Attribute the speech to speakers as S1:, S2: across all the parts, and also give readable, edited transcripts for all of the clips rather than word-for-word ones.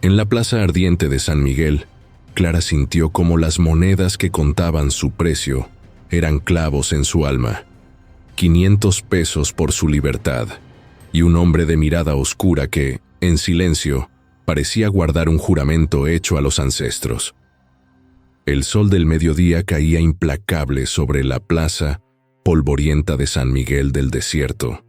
S1: En la plaza ardiente de San Miguel, Clara sintió cómo las monedas que contaban su precio eran clavos en su alma. 500 pesos por su libertad, y un hombre de mirada oscura que, en silencio, parecía guardar un juramento hecho a los ancestros. El sol del mediodía caía implacable sobre la plaza polvorienta de San Miguel del Desierto.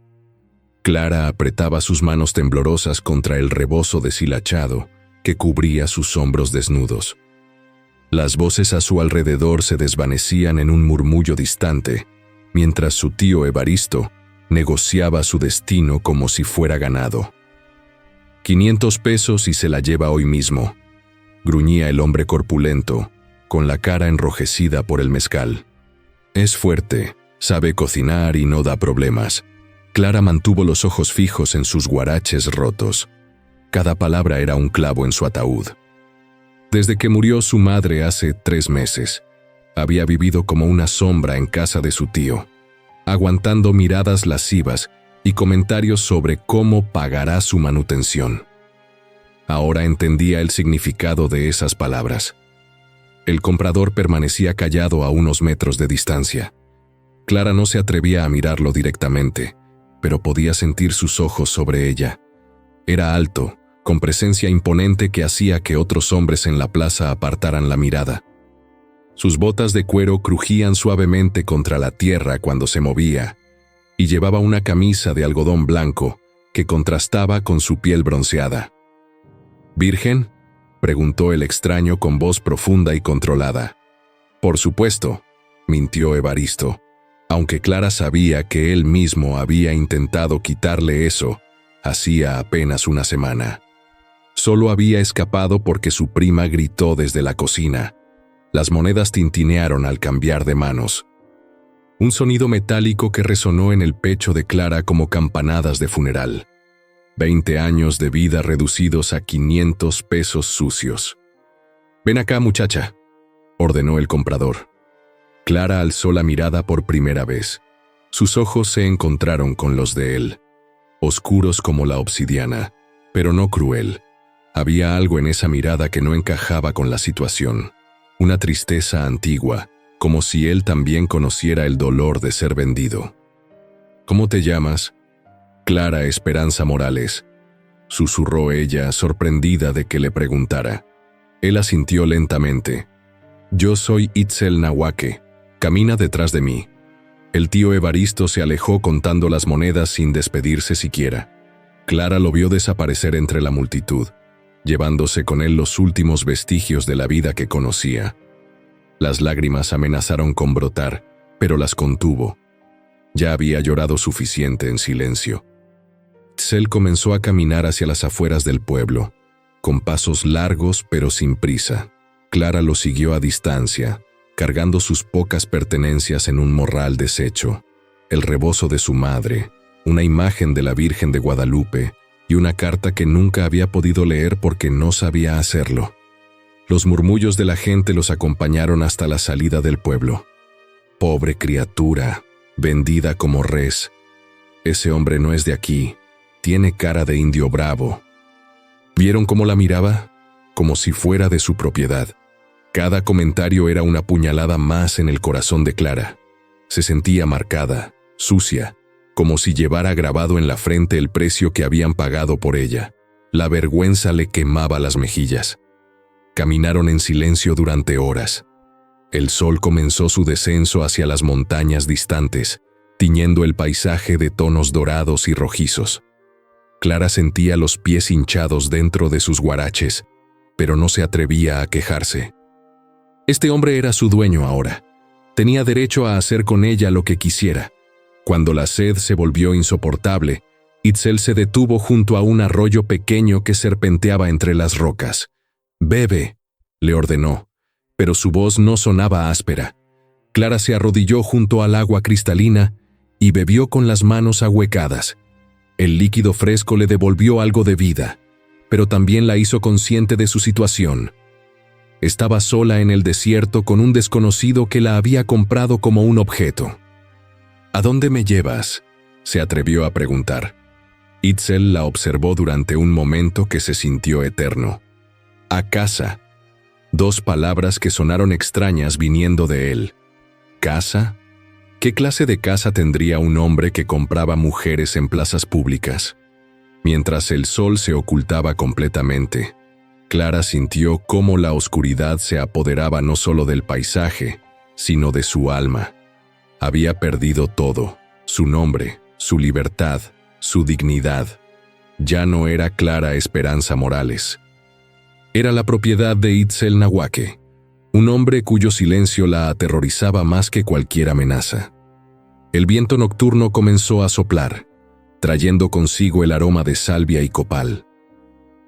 S1: Clara apretaba sus manos temblorosas contra el rebozo deshilachado que cubría sus hombros desnudos. Las voces a su alrededor se desvanecían en un murmullo distante, mientras su tío Evaristo negociaba su destino como si fuera ganado. 500 pesos y se la lleva hoy mismo, gruñía el hombre corpulento, con la cara enrojecida por el mezcal. Es fuerte, sabe cocinar y no da problemas. Clara mantuvo los ojos fijos en sus guaraches rotos. Cada palabra era un clavo en su ataúd. Desde que murió su madre hace 3 meses, había vivido como una sombra en casa de su tío, aguantando miradas lascivas y comentarios sobre cómo pagará su manutención. Ahora entendía el significado de esas palabras. El comprador permanecía callado a unos metros de distancia. Clara no se atrevía a mirarlo directamente, pero podía sentir sus ojos sobre ella. Era alto, con presencia imponente que hacía que otros hombres en la plaza apartaran la mirada. Sus botas de cuero crujían suavemente contra la tierra cuando se movía, y llevaba una camisa de algodón blanco que contrastaba con su piel bronceada. «¿Virgen?», preguntó el extraño con voz profunda y controlada. «Por supuesto», mintió Evaristo, aunque Clara sabía que él mismo había intentado quitarle eso hacía apenas una semana. Solo había escapado porque su prima gritó desde la cocina. Las monedas tintinearon al cambiar de manos. Un sonido metálico que resonó en el pecho de Clara como campanadas de funeral. 20 años de vida reducidos a 500 pesos sucios. «Ven acá, muchacha», ordenó el comprador. Clara alzó la mirada por primera vez. Sus ojos se encontraron con los de él, oscuros como la obsidiana, pero no cruel. Había algo en esa mirada que no encajaba con la situación, una tristeza antigua, como si él también conociera el dolor de ser vendido. «¿Cómo te llamas?» «Clara Esperanza Morales», susurró ella, sorprendida de que le preguntara. Él asintió lentamente. «Yo soy Itzel Nahuaque. Camina detrás de mí». El tío Evaristo se alejó contando las monedas sin despedirse siquiera. Clara lo vio desaparecer entre la multitud, llevándose con él los últimos vestigios de la vida que conocía. Las lágrimas amenazaron con brotar, pero las contuvo. Ya había llorado suficiente en silencio. Itzel comenzó a caminar hacia las afueras del pueblo, con pasos largos pero sin prisa. Clara lo siguió a distancia, cargando sus pocas pertenencias en un morral deshecho, el rebozo de su madre, una imagen de la Virgen de Guadalupe y una carta que nunca había podido leer porque no sabía hacerlo. Los murmullos de la gente los acompañaron hasta la salida del pueblo. «Pobre criatura, vendida como res. Ese hombre no es de aquí, tiene cara de indio bravo». ¿Vieron cómo la miraba? Como si fuera de su propiedad. Cada comentario era una puñalada más en el corazón de Clara. Se sentía marcada, sucia, como si llevara grabado en la frente el precio que habían pagado por ella. La vergüenza le quemaba las mejillas. Caminaron en silencio durante horas. El sol comenzó su descenso hacia las montañas distantes, tiñendo el paisaje de tonos dorados y rojizos. Clara sentía los pies hinchados dentro de sus guaraches, pero no se atrevía a quejarse. Este hombre era su dueño ahora. Tenía derecho a hacer con ella lo que quisiera. Cuando la sed se volvió insoportable, Itzel se detuvo junto a un arroyo pequeño que serpenteaba entre las rocas. «Bebe», le ordenó, pero su voz no sonaba áspera. Clara se arrodilló junto al agua cristalina y bebió con las manos ahuecadas. El líquido fresco le devolvió algo de vida, pero también la hizo consciente de su situación. Estaba sola en el desierto con un desconocido que la había comprado como un objeto. «¿A dónde me llevas?», se atrevió a preguntar. Itzel la observó durante un momento que se sintió eterno. A casa. Dos palabras que sonaron extrañas viniendo de él. ¿Casa? ¿Qué clase de casa tendría un hombre que compraba mujeres en plazas públicas? Mientras el sol se ocultaba completamente, Clara sintió cómo la oscuridad se apoderaba no solo del paisaje, sino de su alma. Había perdido todo: su nombre, su libertad, su dignidad. Ya no era Clara Esperanza Morales. Era la propiedad de Itzel Nahuaque, un hombre cuyo silencio la aterrorizaba más que cualquier amenaza. El viento nocturno comenzó a soplar, trayendo consigo el aroma de salvia y copal.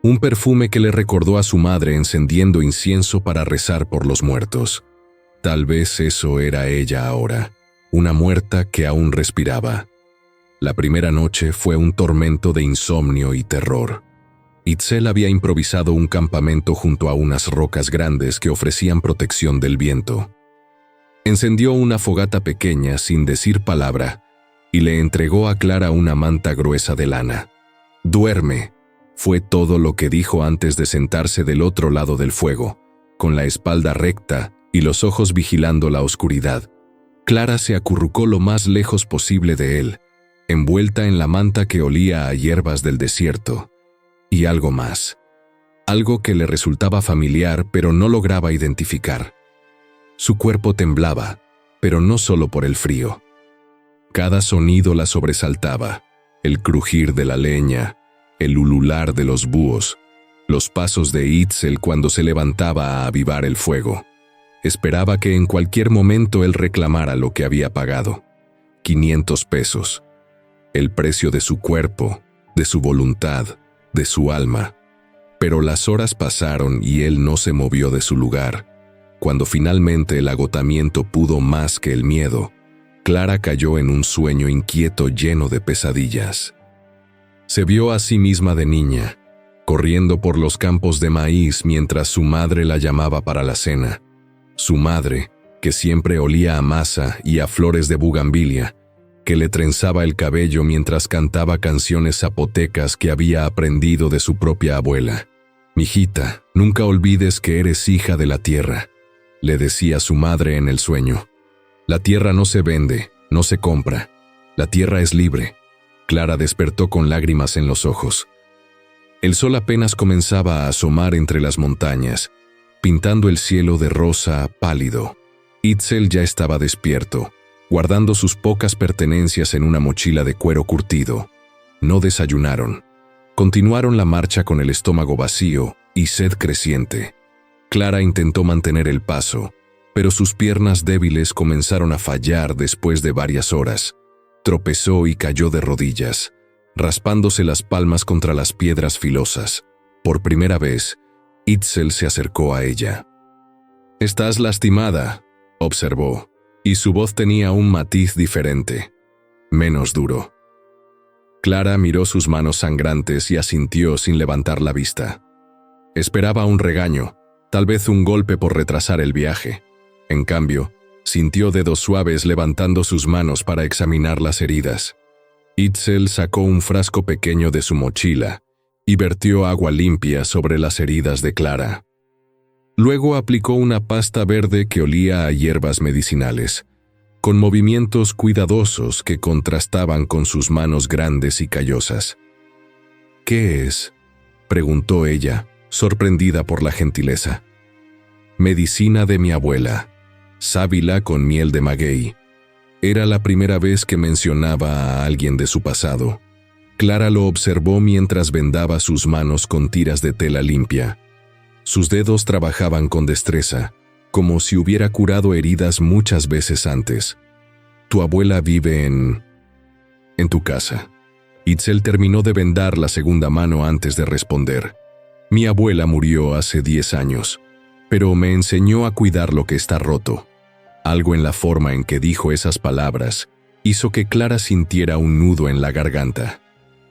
S1: Un perfume que le recordó a su madre encendiendo incienso para rezar por los muertos. Tal vez eso era ella ahora, una muerta que aún respiraba. La primera noche fue un tormento de insomnio y terror. Itzel había improvisado un campamento junto a unas rocas grandes que ofrecían protección del viento. Encendió una fogata pequeña sin decir palabra y le entregó a Clara una manta gruesa de lana. «Duerme», fue todo lo que dijo antes de sentarse del otro lado del fuego, con la espalda recta y los ojos vigilando la oscuridad. Clara se acurrucó lo más lejos posible de él, envuelta en la manta que olía a hierbas del desierto. Y algo más. Algo que le resultaba familiar pero no lograba identificar. Su cuerpo temblaba, pero no solo por el frío. Cada sonido la sobresaltaba: el crujir de la leña, el ulular de los búhos, los pasos de Itzel cuando se levantaba a avivar el fuego. Esperaba que en cualquier momento él reclamara lo que había pagado: 500 pesos. El precio de su cuerpo, de su voluntad, de su alma. Pero las horas pasaron y él no se movió de su lugar. Cuando finalmente el agotamiento pudo más que el miedo, Clara cayó en un sueño inquieto lleno de pesadillas. Se vio a sí misma de niña, corriendo por los campos de maíz mientras su madre la llamaba para la cena. Su madre, que siempre olía a masa y a flores de bugambilia, que le trenzaba el cabello mientras cantaba canciones zapotecas que había aprendido de su propia abuela. «Mijita, nunca olvides que eres hija de la tierra», le decía su madre en el sueño. «La tierra no se vende, no se compra. La tierra es libre». Clara despertó con lágrimas en los ojos. El sol apenas comenzaba a asomar entre las montañas, pintando el cielo de rosa pálido. Itzel ya estaba despierto, guardando sus pocas pertenencias en una mochila de cuero curtido. No desayunaron. Continuaron la marcha con el estómago vacío y sed creciente. Clara intentó mantener el paso, pero sus piernas débiles comenzaron a fallar después de varias horas. Tropezó y cayó de rodillas, raspándose las palmas contra las piedras filosas. Por primera vez, Itzel se acercó a ella. «Estás lastimada», observó, y su voz tenía un matiz diferente, menos duro. Clara miró sus manos sangrantes y asintió sin levantar la vista. Esperaba un regaño, tal vez un golpe por retrasar el viaje. En cambio, sintió dedos suaves levantando sus manos para examinar las heridas. Itzel sacó un frasco pequeño de su mochila y vertió agua limpia sobre las heridas de Clara. Luego aplicó una pasta verde que olía a hierbas medicinales, con movimientos cuidadosos que contrastaban con sus manos grandes y callosas. «¿Qué es?», preguntó ella, sorprendida por la gentileza. «Medicina de mi abuela, sábila con miel de maguey». Era la primera vez que mencionaba a alguien de su pasado. Clara lo observó mientras vendaba sus manos con tiras de tela limpia. Sus dedos trabajaban con destreza, como si hubiera curado heridas muchas veces antes. «Tu abuela vive en tu casa». Itzel terminó de vendar la segunda mano antes de responder. «Mi abuela murió hace 10 años, pero me enseñó a cuidar lo que está roto». Algo en la forma en que dijo esas palabras hizo que Clara sintiera un nudo en la garganta.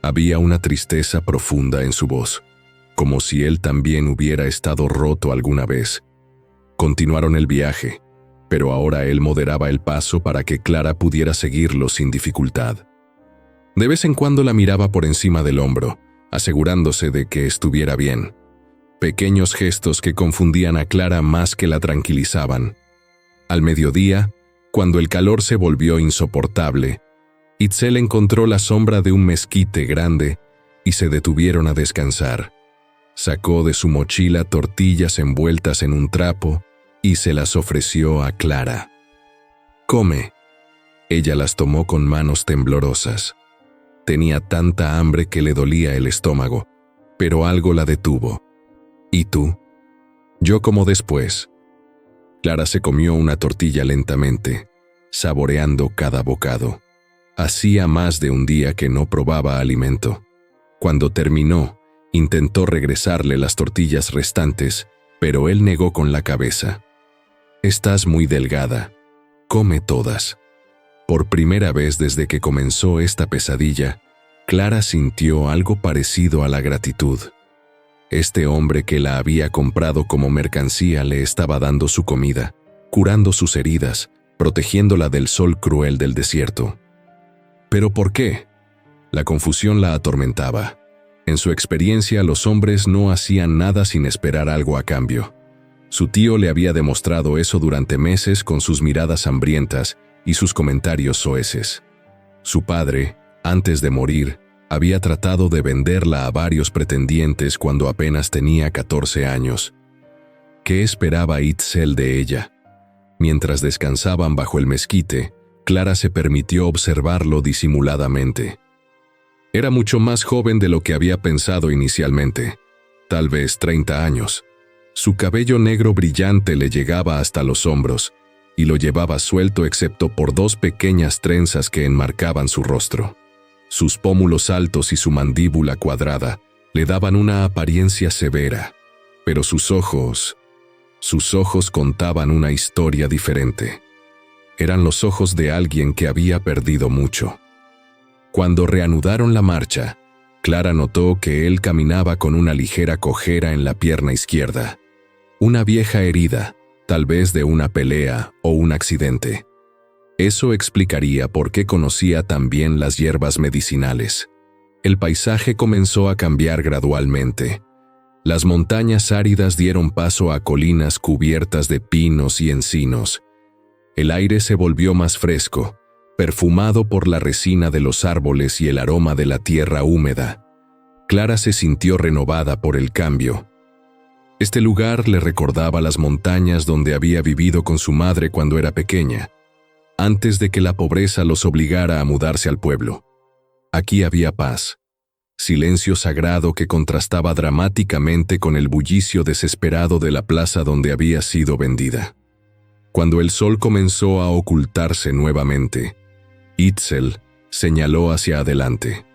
S1: Había una tristeza profunda en su voz, como si él también hubiera estado roto alguna vez. Continuaron el viaje, pero ahora él moderaba el paso para que Clara pudiera seguirlo sin dificultad. De vez en cuando la miraba por encima del hombro, asegurándose de que estuviera bien. pequeños gestos que confundían a Clara más que la tranquilizaban. Al mediodía, cuando el calor se volvió insoportable, Itzel encontró la sombra de un mezquite grande y se detuvieron a descansar. Sacó de su mochila tortillas envueltas en un trapo y se las ofreció a Clara. «Come». Ella las tomó con manos temblorosas. Tenía tanta hambre que le dolía el estómago, pero algo la detuvo. «¿Y tú?» «Yo como después». Clara se comió una tortilla lentamente, saboreando cada bocado. Hacía más de un día que no probaba alimento. Cuando terminó, intentó regresarle las tortillas restantes, pero él negó con la cabeza. «Estás muy delgada. Come todas». Por primera vez desde que comenzó esta pesadilla, Clara sintió algo parecido a la gratitud. Este hombre que la había comprado como mercancía le estaba dando su comida, curando sus heridas, protegiéndola del sol cruel del desierto. ¿Pero por qué? La confusión la atormentaba. En su experiencia, los hombres no hacían nada sin esperar algo a cambio. Su tío le había demostrado eso durante meses con sus miradas hambrientas y sus comentarios soeces. Su padre, antes de morir, había tratado de venderla a varios pretendientes cuando apenas tenía 14 años. ¿Qué esperaba Itzel de ella? Mientras descansaban bajo el mezquite, Clara se permitió observarlo disimuladamente. Era mucho más joven de lo que había pensado inicialmente, tal vez 30 años. Su cabello negro brillante le llegaba hasta los hombros, y lo llevaba suelto excepto por 2 pequeñas trenzas que enmarcaban su rostro. Sus pómulos altos y su mandíbula cuadrada le daban una apariencia severa, pero sus ojos contaban una historia diferente. Eran los ojos de alguien que había perdido mucho. Cuando reanudaron la marcha, Clara notó que él caminaba con una ligera cojera en la pierna izquierda. Una vieja herida, tal vez de una pelea o un accidente. Eso explicaría por qué conocía tan bien las hierbas medicinales. El paisaje comenzó a cambiar gradualmente. Las montañas áridas dieron paso a colinas cubiertas de pinos y encinos. El aire se volvió más fresco, perfumado por la resina de los árboles y el aroma de la tierra húmeda. Clara se sintió renovada por el cambio. Este lugar le recordaba las montañas donde había vivido con su madre cuando era pequeña, antes de que la pobreza los obligara a mudarse al pueblo. Aquí había paz, silencio sagrado que contrastaba dramáticamente con el bullicio desesperado de la plaza donde había sido vendida. Cuando el sol comenzó a ocultarse nuevamente, Itzel señaló hacia adelante.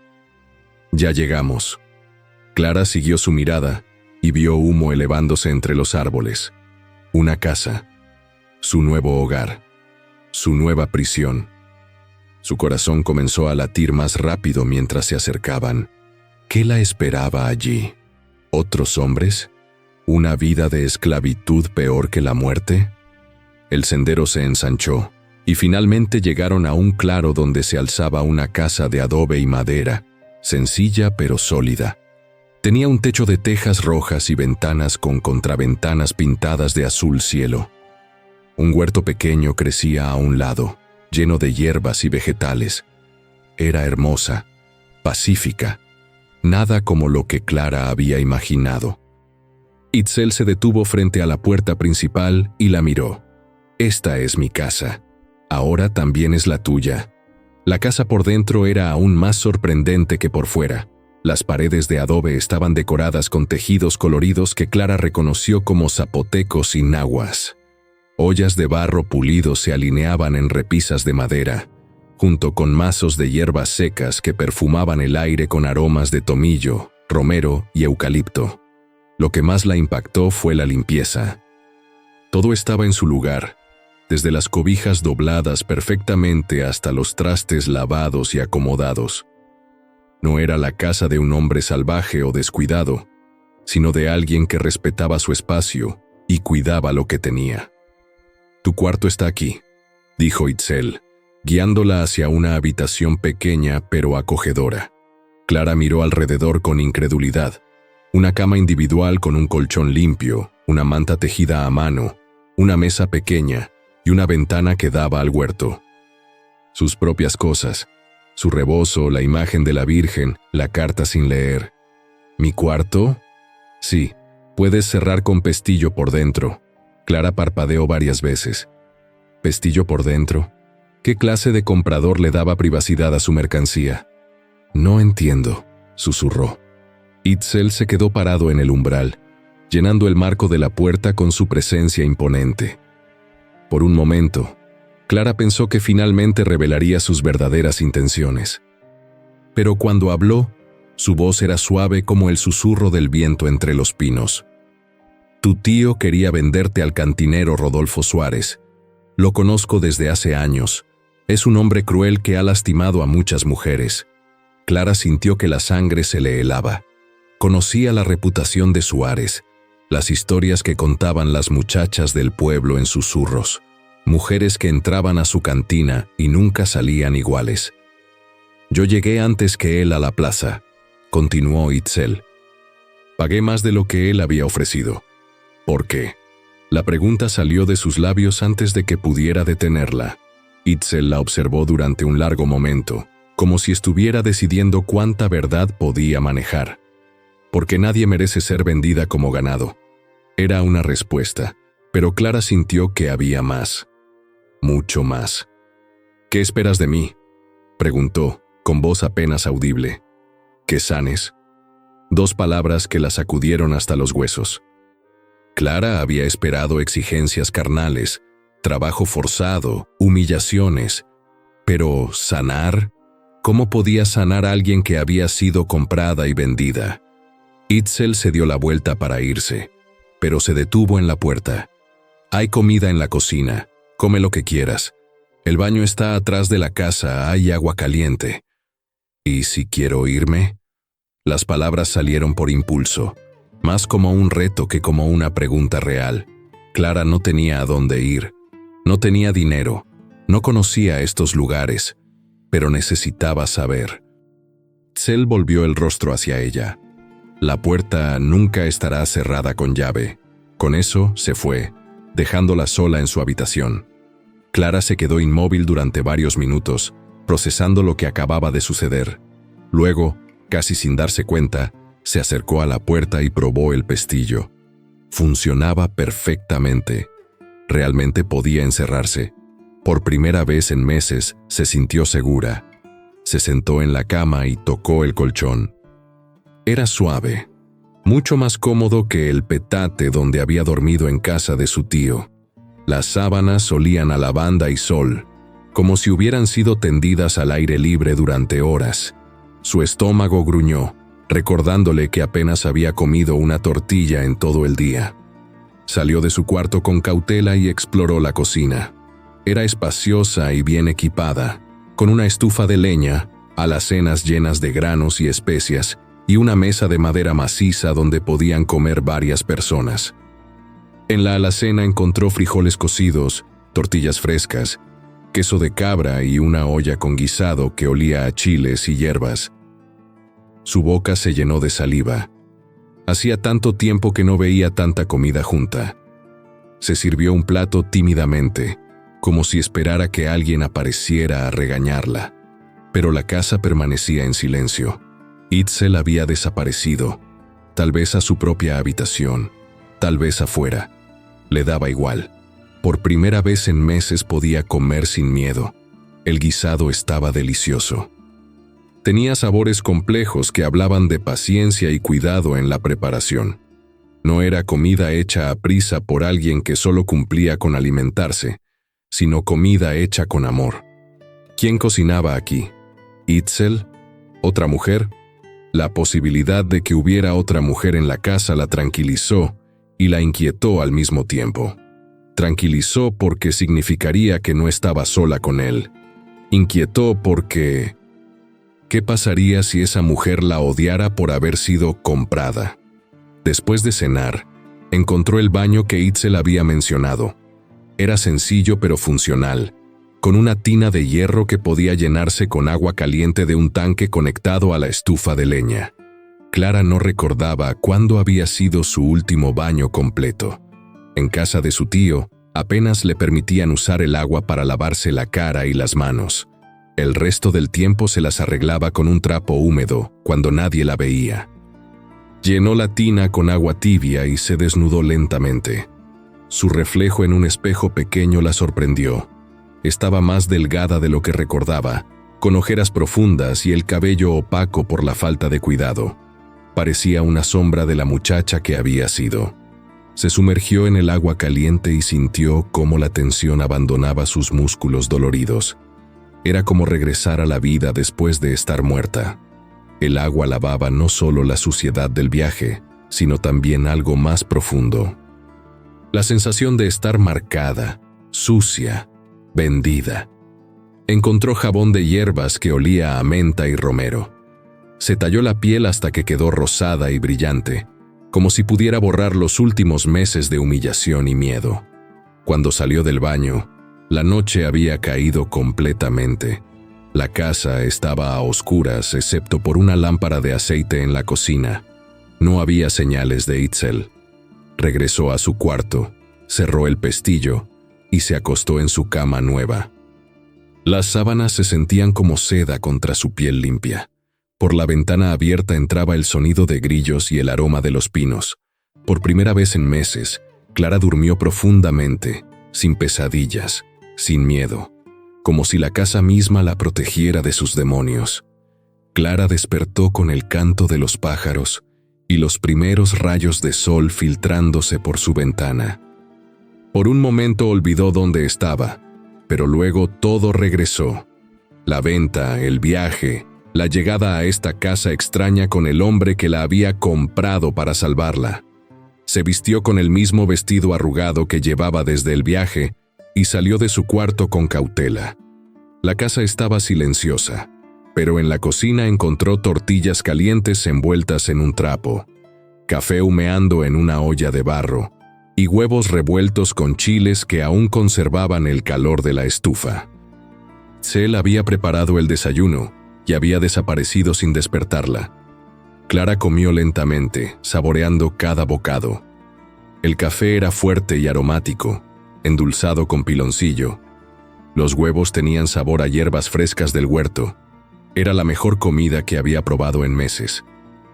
S1: «Ya llegamos». Clara siguió su mirada y vio humo elevándose entre los árboles. Una casa, su nuevo hogar, su nueva prisión. Su corazón comenzó a latir más rápido mientras se acercaban. ¿Qué la esperaba allí? ¿Otros hombres? ¿Una vida de esclavitud peor que la muerte? El sendero se ensanchó, y finalmente llegaron a un claro donde se alzaba una casa de adobe y madera, sencilla pero sólida. Tenía un techo de tejas rojas y ventanas con contraventanas pintadas de azul cielo. Un huerto pequeño crecía a un lado, lleno de hierbas y vegetales. Era hermosa, pacífica, nada como lo que Clara había imaginado. Itzel se detuvo frente a la puerta principal y la miró. «Esta es mi casa. Ahora también es la tuya». La casa por dentro era aún más sorprendente que por fuera. Las paredes de adobe estaban decoradas con tejidos coloridos que Clara reconoció como zapotecos y nahuas. Ollas de barro pulido se alineaban en repisas de madera, junto con mazos de hierbas secas que perfumaban el aire con aromas de tomillo, romero y eucalipto. Lo que más la impactó fue la limpieza. Todo estaba en su lugar, desde las cobijas dobladas perfectamente hasta los trastes lavados y acomodados. No era la casa de un hombre salvaje o descuidado, sino de alguien que respetaba su espacio y cuidaba lo que tenía. «Tu cuarto está aquí», dijo Itzel, guiándola hacia una habitación pequeña pero acogedora. Clara miró alrededor con incredulidad. Una cama individual con un colchón limpio, una manta tejida a mano, una mesa pequeña y una ventana que daba al huerto. Sus propias cosas, su rebozo, la imagen de la Virgen, la carta sin leer. ¿Mi cuarto? Sí, puedes cerrar con pestillo por dentro. Clara parpadeó varias veces. ¿Pestillo por dentro? ¿Qué clase de comprador le daba privacidad a su mercancía? No entiendo, susurró. Itzel se quedó parado en el umbral, llenando el marco de la puerta con su presencia imponente. Por un momento, Clara pensó que finalmente revelaría sus verdaderas intenciones. Pero cuando habló, su voz era suave como el susurro del viento entre los pinos. Tu tío quería venderte al cantinero Rodolfo Suárez. Lo conozco desde hace años. Es un hombre cruel que ha lastimado a muchas mujeres. Clara sintió que la sangre se le helaba. Conocía la reputación de Suárez, las historias que contaban las muchachas del pueblo en susurros, mujeres que entraban a su cantina y nunca salían iguales. Yo llegué antes que él a la plaza, continuó Itzel. Pagué más de lo que él había ofrecido. ¿Por qué? La pregunta salió de sus labios antes de que pudiera detenerla. Itzel la observó durante un largo momento, como si estuviera decidiendo cuánta verdad podía manejar. Porque nadie merece ser vendida como ganado. Era una respuesta, pero Clara sintió que había más. Mucho más. ¿Qué esperas de mí?, preguntó, con voz apenas audible. ¿Que sanes? 2 palabras que la sacudieron hasta los huesos. Clara había esperado exigencias carnales, trabajo forzado, humillaciones. Pero, ¿sanar? ¿Cómo podía sanar a alguien que había sido comprada y vendida? Itzel se dio la vuelta para irse, pero se detuvo en la puerta. Hay comida en la cocina, come lo que quieras. El baño está atrás de la casa, hay agua caliente. ¿Y si quiero irme? Las palabras salieron por impulso, más como un reto que como una pregunta real. Clara no tenía a dónde ir, no tenía dinero, no conocía estos lugares, pero necesitaba saber. Itzel volvió el rostro hacia ella. La puerta nunca estará cerrada con llave. Con eso se fue, dejándola sola en su habitación. Clara se quedó inmóvil durante varios minutos, procesando lo que acababa de suceder. Luego, casi sin darse cuenta, se acercó a la puerta y probó el pestillo. Funcionaba perfectamente. Realmente podía encerrarse. Por primera vez en meses se sintió segura. Se sentó en la cama y tocó el colchón. Era suave, mucho más cómodo que el petate donde había dormido en casa de su tío. Las sábanas olían a lavanda y sol, como si hubieran sido tendidas al aire libre durante horas. Su estómago gruñó, recordándole que apenas había comido una tortilla en todo el día. Salió de su cuarto con cautela y exploró la cocina. Era espaciosa y bien equipada, con una estufa de leña, alacenas llenas de granos y especias, y una mesa de madera maciza donde podían comer varias personas. En la alacena encontró frijoles cocidos, tortillas frescas, queso de cabra y una olla con guisado que olía a chiles y hierbas. Su boca se llenó de saliva. Hacía tanto tiempo que no veía tanta comida junta. Se sirvió un plato tímidamente, como si esperara que alguien apareciera a regañarla. Pero la casa permanecía en silencio. Itzel había desaparecido, tal vez a su propia habitación, tal vez afuera. Le daba igual. Por primera vez en meses podía comer sin miedo. El guisado estaba delicioso. Tenía sabores complejos que hablaban de paciencia y cuidado en la preparación. No era comida hecha a prisa por alguien que solo cumplía con alimentarse, sino comida hecha con amor. ¿Quién cocinaba aquí? ¿Itzel? ¿Otra mujer? La posibilidad de que hubiera otra mujer en la casa la tranquilizó y la inquietó al mismo tiempo. Tranquilizó porque significaría que no estaba sola con él. Inquietó porque... ¿qué pasaría si esa mujer la odiara por haber sido comprada? Después de cenar, encontró el baño que Itzel había mencionado. Era sencillo pero funcional, con una tina de hierro que podía llenarse con agua caliente de un tanque conectado a la estufa de leña. Clara no recordaba cuándo había sido su último baño completo. En casa de su tío, apenas le permitían usar el agua para lavarse la cara y las manos. El resto del tiempo se las arreglaba con un trapo húmedo cuando nadie la veía. Llenó la tina con agua tibia y se desnudó lentamente. Su reflejo en un espejo pequeño la sorprendió. Estaba más delgada de lo que recordaba, con ojeras profundas y el cabello opaco por la falta de cuidado. Parecía una sombra de la muchacha que había sido. Se sumergió en el agua caliente y sintió cómo la tensión abandonaba sus músculos doloridos. Era como regresar a la vida después de estar muerta. El agua lavaba no solo la suciedad del viaje, sino también algo más profundo. La sensación de estar marcada, sucia, vendida. Encontró jabón de hierbas que olía a menta y romero. Se talló la piel hasta que quedó rosada y brillante, como si pudiera borrar los últimos meses de humillación y miedo. Cuando salió del baño, la noche había caído completamente. La casa estaba a oscuras excepto por una lámpara de aceite en la cocina. No había señales de Itzel. Regresó a su cuarto, cerró el pestillo y se acostó en su cama nueva. Las sábanas se sentían como seda contra su piel limpia. Por la ventana abierta entraba el sonido de grillos y el aroma de los pinos. Por primera vez en meses, Clara durmió profundamente, sin pesadillas, sin miedo, como si la casa misma la protegiera de sus demonios. Clara despertó con el canto de los pájaros y los primeros rayos de sol filtrándose por su ventana. Por un momento olvidó dónde estaba, pero luego todo regresó. La venta, el viaje, la llegada a esta casa extraña con el hombre que la había comprado para salvarla. Se vistió con el mismo vestido arrugado que llevaba desde el viaje y salió de su cuarto con cautela. La casa estaba silenciosa, pero en la cocina encontró tortillas calientes envueltas en un trapo, café humeando en una olla de barro y huevos revueltos con chiles que aún conservaban el calor de la estufa. Itzel había preparado el desayuno y había desaparecido sin despertarla. Clara comió lentamente, saboreando cada bocado. El café era fuerte y aromático, endulzado con piloncillo. Los huevos tenían sabor a hierbas frescas del huerto. Era la mejor comida que había probado en meses.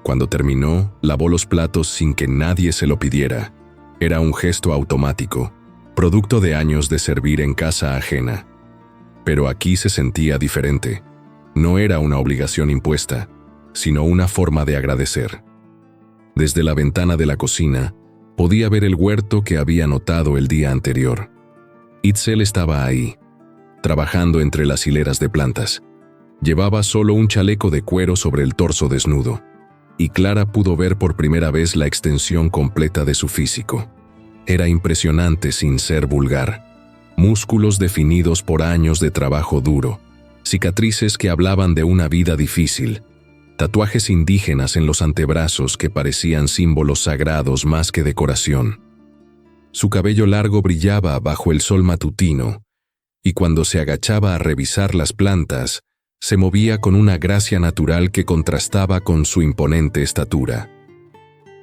S1: Cuando terminó, lavó los platos sin que nadie se lo pidiera. Era un gesto automático, producto de años de servir en casa ajena. Pero aquí se sentía diferente. No era una obligación impuesta, sino una forma de agradecer. Desde la ventana de la cocina, podía ver el huerto que había notado el día anterior. Itzel estaba ahí, trabajando entre las hileras de plantas. Llevaba solo un chaleco de cuero sobre el torso desnudo, y Clara pudo ver por primera vez la extensión completa de su físico. Era impresionante sin ser vulgar. Músculos definidos por años de trabajo duro, cicatrices que hablaban de una vida difícil, tatuajes indígenas en los antebrazos que parecían símbolos sagrados más que decoración. Su cabello largo brillaba bajo el sol matutino, y cuando se agachaba a revisar las plantas, se movía con una gracia natural que contrastaba con su imponente estatura.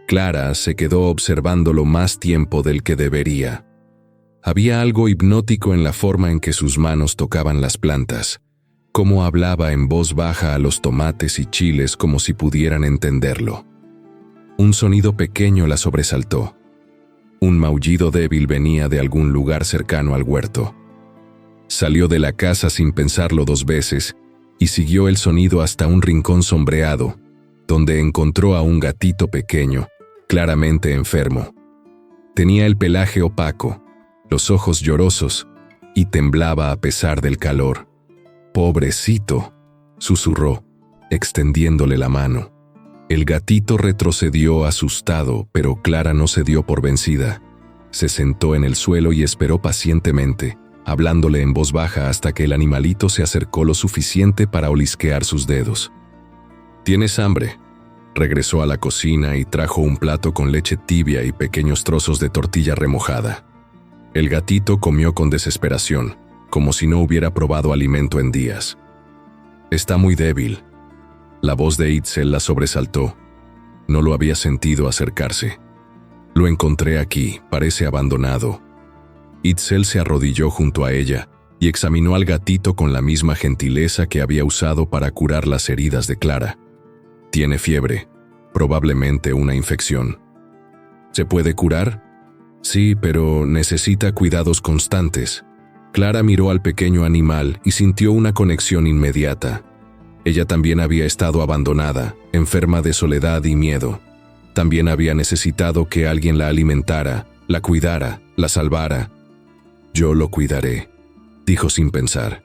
S1: Clara se quedó observándolo más tiempo del que debería. Había algo hipnótico en la forma en que sus manos tocaban las plantas, cómo hablaba en voz baja a los tomates y chiles como si pudieran entenderlo. Un sonido pequeño la sobresaltó. Un maullido débil venía de algún lugar cercano al huerto. Salió de la casa sin pensarlo 2 veces y siguió el sonido hasta un rincón sombreado, donde encontró a un gatito pequeño, claramente enfermo. Tenía el pelaje opaco, los ojos llorosos y temblaba a pesar del calor. «Pobrecito», susurró, extendiéndole la mano. El gatito retrocedió asustado, pero Clara no se dio por vencida. Se sentó en el suelo y esperó pacientemente, hablándole en voz baja hasta que el animalito se acercó lo suficiente para olisquear sus dedos. «¿Tienes hambre?». Regresó a la cocina y trajo un plato con leche tibia y pequeños trozos de tortilla remojada. El gatito comió con desesperación, como si no hubiera probado alimento en días. «Está muy débil». La voz de Itzel la sobresaltó. No lo había sentido acercarse. Lo encontré aquí, parece abandonado. Itzel se arrodilló junto a ella y examinó al gatito con la misma gentileza que había usado para curar las heridas de Clara. Tiene fiebre, probablemente una infección. ¿Se puede curar? Sí, pero necesita cuidados constantes. Clara miró al pequeño animal y sintió una conexión inmediata. Ella también había estado abandonada, enferma de soledad y miedo. También había necesitado que alguien la alimentara, la cuidara, la salvara. «Yo lo cuidaré», dijo sin pensar.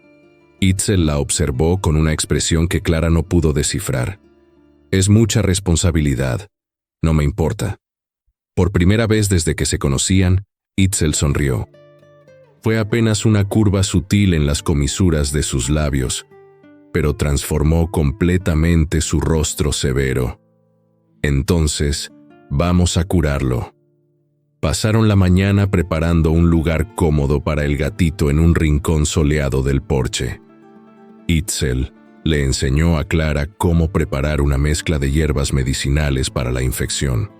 S1: Itzel la observó con una expresión que Clara no pudo descifrar. «Es mucha responsabilidad. No me importa». Por primera vez desde que se conocían, Itzel sonrió. Fue apenas una curva sutil en las comisuras de sus labios, pero transformó completamente su rostro severo. «Entonces, vamos a curarlo». Pasaron la mañana preparando un lugar cómodo para el gatito en un rincón soleado del porche. Itzel le enseñó a Clara cómo preparar una mezcla de hierbas medicinales para la infección,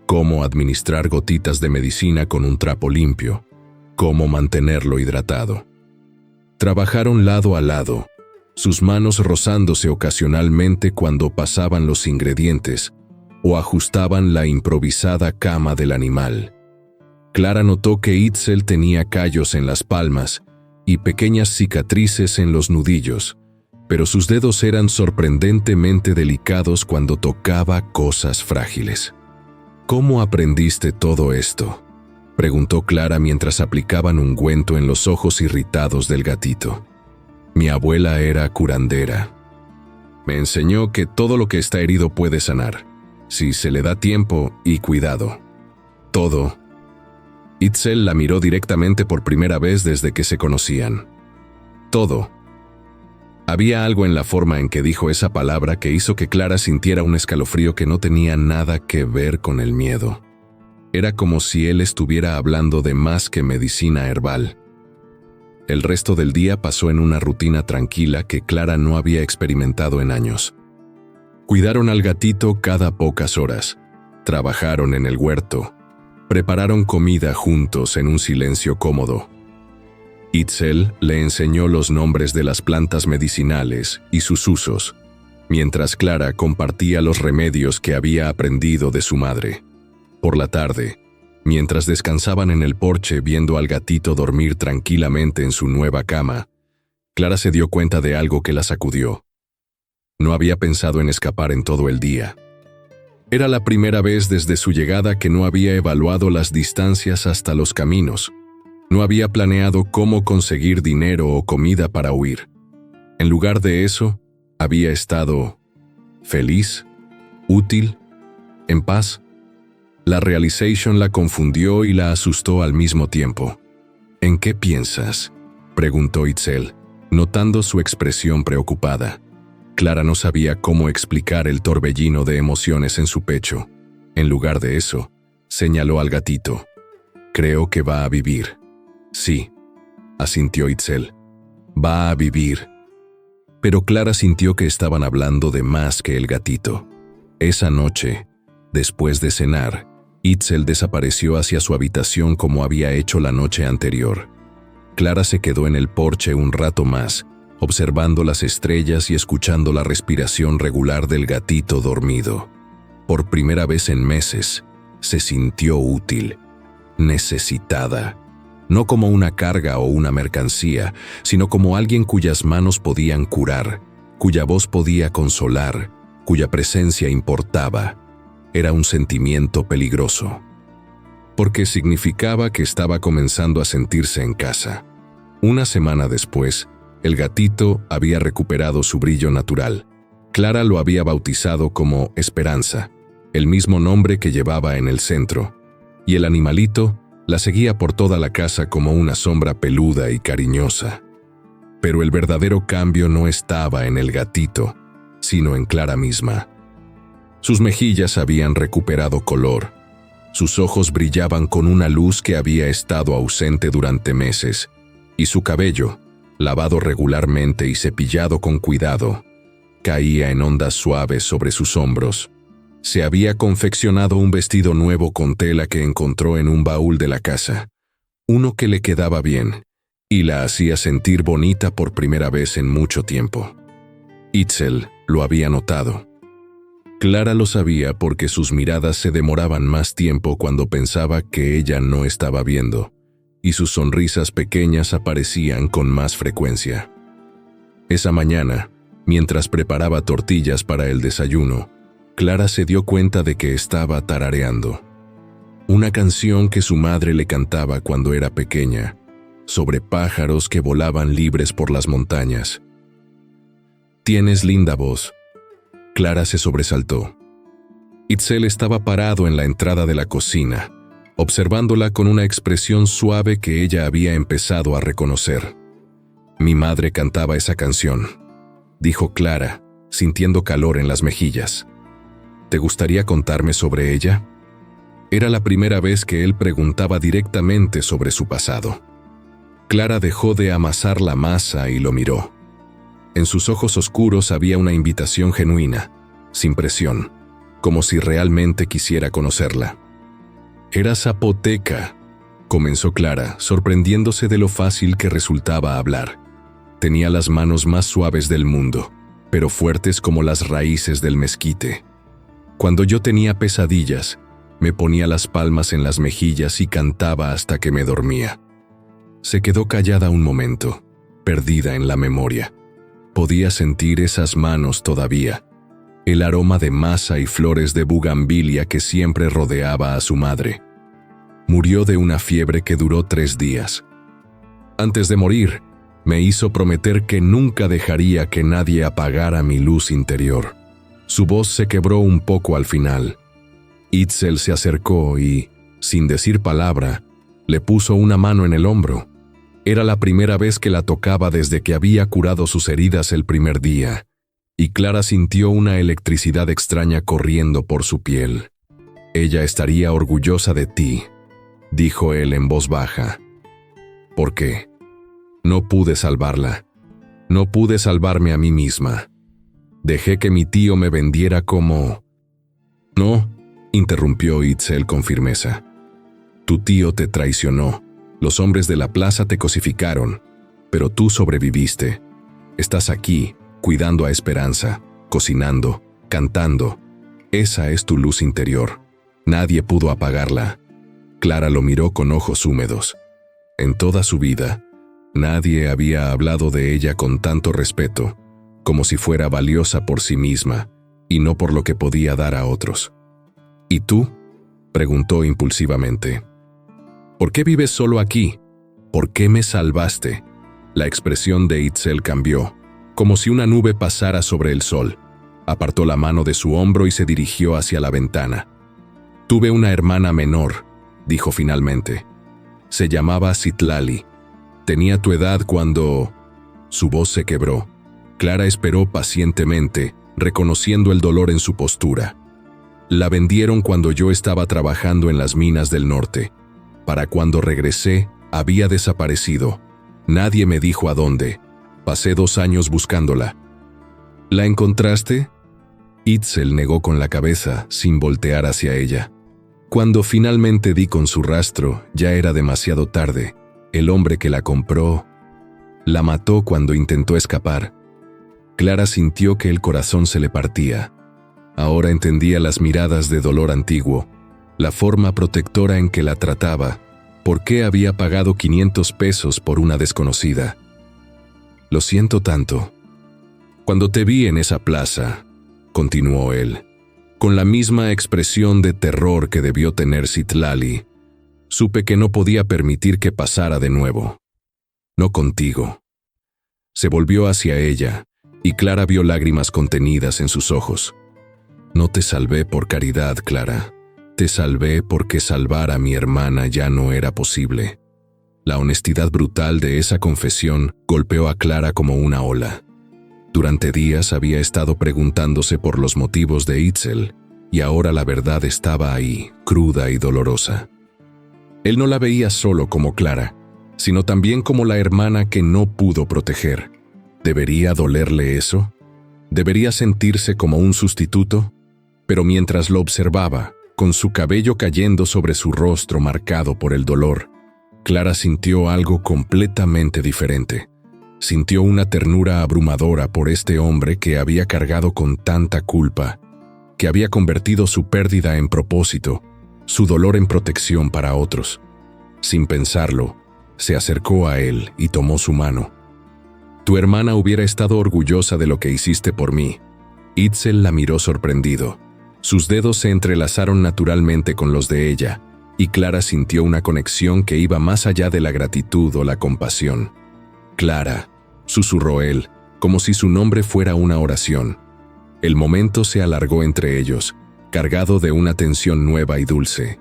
S1: cómo administrar gotitas de medicina con un trapo limpio, cómo mantenerlo hidratado. Trabajaron lado a lado, sus manos rozándose ocasionalmente cuando pasaban los ingredientes o ajustaban la improvisada cama del animal. Clara notó que Itzel tenía callos en las palmas y pequeñas cicatrices en los nudillos, pero sus dedos eran sorprendentemente delicados cuando tocaba cosas frágiles. «¿Cómo aprendiste todo esto?», preguntó Clara mientras aplicaban ungüento en los ojos irritados del gatito. «Mi abuela era curandera. Me enseñó que todo lo que está herido puede sanar, si se le da tiempo y cuidado. Todo». Itzel la miró directamente por primera vez desde que se conocían. «Todo». Había algo en la forma en que dijo esa palabra que hizo que Clara sintiera un escalofrío que no tenía nada que ver con el miedo. Era como si él estuviera hablando de más que medicina herbal. El resto del día pasó en una rutina tranquila que Clara no había experimentado en años. Cuidaron al gatito cada pocas horas, trabajaron en el huerto, prepararon comida juntos en un silencio cómodo. Itzel le enseñó los nombres de las plantas medicinales y sus usos, mientras Clara compartía los remedios que había aprendido de su madre. Por la tarde, mientras descansaban en el porche viendo al gatito dormir tranquilamente en su nueva cama, Clara se dio cuenta de algo que la sacudió. No había pensado en escapar en todo el día. Era la primera vez desde su llegada que no había evaluado las distancias hasta los caminos. No había planeado cómo conseguir dinero o comida para huir. En lugar de eso, había estado feliz, útil, en paz. La realization la confundió y la asustó al mismo tiempo. «¿En qué piensas?», preguntó Itzel, notando su expresión preocupada. Clara no sabía cómo explicar el torbellino de emociones en su pecho. En lugar de eso, señaló al gatito. «Creo que va a vivir». «Sí», asintió Itzel. «Va a vivir». Pero Clara sintió que estaban hablando de más que el gatito. Esa noche, después de cenar, Itzel desapareció hacia su habitación como había hecho la noche anterior. Clara se quedó en el porche un rato más, observando las estrellas y escuchando la respiración regular del gatito dormido. Por primera vez en meses, se sintió útil, necesitada, no como una carga o una mercancía, sino como alguien cuyas manos podían curar, cuya voz podía consolar, cuya presencia importaba. Era un sentimiento peligroso, porque significaba que estaba comenzando a sentirse en casa. Una semana después, el gatito había recuperado su brillo natural. Clara lo había bautizado como Esperanza, el mismo nombre que llevaba en el centro, y el animalito la seguía por toda la casa como una sombra peluda y cariñosa. Pero el verdadero cambio no estaba en el gatito, sino en Clara misma. Sus mejillas habían recuperado color, sus ojos brillaban con una luz que había estado ausente durante meses, y su cabello, lavado regularmente y cepillado con cuidado, caía en ondas suaves sobre sus hombros, Se había confeccionado un vestido nuevo con tela que encontró en un baúl de la casa, uno que le quedaba bien y la hacía sentir bonita por primera vez en mucho tiempo. Itzel lo había notado. Clara lo sabía porque sus miradas se demoraban más tiempo cuando pensaba que ella no estaba viendo, y sus sonrisas pequeñas aparecían con más frecuencia. Esa mañana, mientras preparaba tortillas para el desayuno, Clara se dio cuenta de que estaba tarareando. Una canción que su madre le cantaba cuando era pequeña, sobre pájaros que volaban libres por las montañas. «Tienes linda voz». Clara se sobresaltó. Itzel estaba parado en la entrada de la cocina, observándola con una expresión suave que ella había empezado a reconocer. «Mi madre cantaba esa canción», dijo Clara, sintiendo calor en las mejillas. «¿Te gustaría contarme sobre ella?». Era la primera vez que él preguntaba directamente sobre su pasado. Clara dejó de amasar la masa y lo miró. En sus ojos oscuros había una invitación genuina, sin presión, como si realmente quisiera conocerla. «Era zapoteca», comenzó Clara, sorprendiéndose de lo fácil que resultaba hablar. Tenía las manos más suaves del mundo, pero fuertes como las raíces del mezquite. Cuando yo tenía pesadillas, me ponía las palmas en las mejillas y cantaba hasta que me dormía. Se quedó callada un momento, perdida en la memoria. Podía sentir esas manos todavía, el aroma de masa y flores de bugambilia que siempre rodeaba a su madre. Murió de una fiebre que duró 3 días. Antes de morir, me hizo prometer que nunca dejaría que nadie apagara mi luz interior. Su voz se quebró un poco al final. Itzel se acercó y, sin decir palabra, le puso una mano en el hombro. Era la primera vez que la tocaba desde que había curado sus heridas el primer día, y Clara sintió una electricidad extraña corriendo por su piel. «Ella estaría orgullosa de ti», dijo él en voz baja. «¿Por qué? No pude salvarla. No pude salvarme a mí misma. Dejé que mi tío me vendiera como...». «No», interrumpió Itzel con firmeza. «Tu tío te traicionó. Los hombres de la plaza te cosificaron, pero tú sobreviviste. Estás aquí, cuidando a Esperanza, cocinando, cantando. Esa es tu luz interior. Nadie pudo apagarla». Clara lo miró con ojos húmedos. En toda su vida, nadie había hablado de ella con tanto respeto, como si fuera valiosa por sí misma y no por lo que podía dar a otros. «¿Y tú?», preguntó impulsivamente. «¿Por qué vives solo aquí? ¿Por qué me salvaste?». La expresión de Itzel cambió, como si una nube pasara sobre el sol. Apartó la mano de su hombro y se dirigió hacia la ventana. «Tuve una hermana menor», dijo finalmente. «Se llamaba Citlali. Tenía tu edad cuando...». Su voz se quebró. Clara esperó pacientemente, reconociendo el dolor en su postura. «La vendieron cuando yo estaba trabajando en las minas del norte. Para cuando regresé, había desaparecido. Nadie me dijo a dónde. Pasé 2 años buscándola». «¿La encontraste?». Itzel negó con la cabeza, sin voltear hacia ella. «Cuando finalmente di con su rastro, ya era demasiado tarde. El hombre que la compró la mató cuando intentó escapar». Clara sintió que el corazón se le partía. Ahora entendía las miradas de dolor antiguo, la forma protectora en que la trataba, por qué había pagado 500 pesos por una desconocida. «Lo siento tanto. Cuando te vi en esa plaza», continuó él, con la misma expresión de terror que debió tener Citlali, «supe que no podía permitir que pasara de nuevo. No contigo». Se volvió hacia ella, y Clara vio lágrimas contenidas en sus ojos. «No te salvé por caridad, Clara. Te salvé porque salvar a mi hermana ya no era posible». La honestidad brutal de esa confesión golpeó a Clara como una ola. Durante días había estado preguntándose por los motivos de Itzel, y ahora la verdad estaba ahí, cruda y dolorosa. Él no la veía solo como Clara, sino también como la hermana que no pudo proteger. ¿Debería dolerle eso? ¿Debería sentirse como un sustituto? Pero mientras lo observaba, con su cabello cayendo sobre su rostro marcado por el dolor, Clara sintió algo completamente diferente. Sintió una ternura abrumadora por este hombre que había cargado con tanta culpa, que había convertido su pérdida en propósito, su dolor en protección para otros. Sin pensarlo, se acercó a él y tomó su mano. «Tu hermana hubiera estado orgullosa de lo que hiciste por mí». Itzel la miró sorprendido. Sus dedos se entrelazaron naturalmente con los de ella, y Clara sintió una conexión que iba más allá de la gratitud o la compasión. «Clara», susurró él, como si su nombre fuera una oración. El momento se alargó entre ellos, cargado de una tensión nueva y dulce.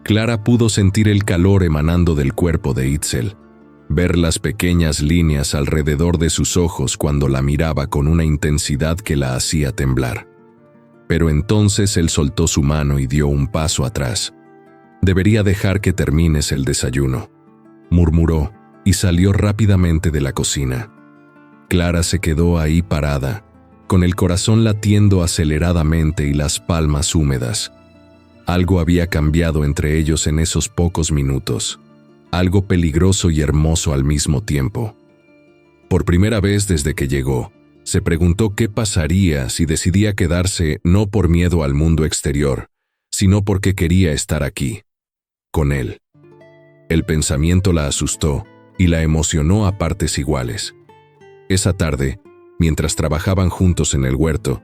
S1: Clara pudo sentir el calor emanando del cuerpo de Itzel, ver las pequeñas líneas alrededor de sus ojos cuando la miraba con una intensidad que la hacía temblar. Pero entonces él soltó su mano y dio un paso atrás. «Debería dejar que termines el desayuno», murmuró, y salió rápidamente de la cocina. Clara se quedó ahí parada, con el corazón latiendo aceleradamente y las palmas húmedas. Algo había cambiado entre ellos en esos pocos minutos, algo peligroso y hermoso al mismo tiempo. Por primera vez desde que llegó, se preguntó qué pasaría si decidía quedarse no por miedo al mundo exterior, sino porque quería estar aquí, con él. El pensamiento la asustó y la emocionó a partes iguales. Esa tarde, mientras trabajaban juntos en el huerto,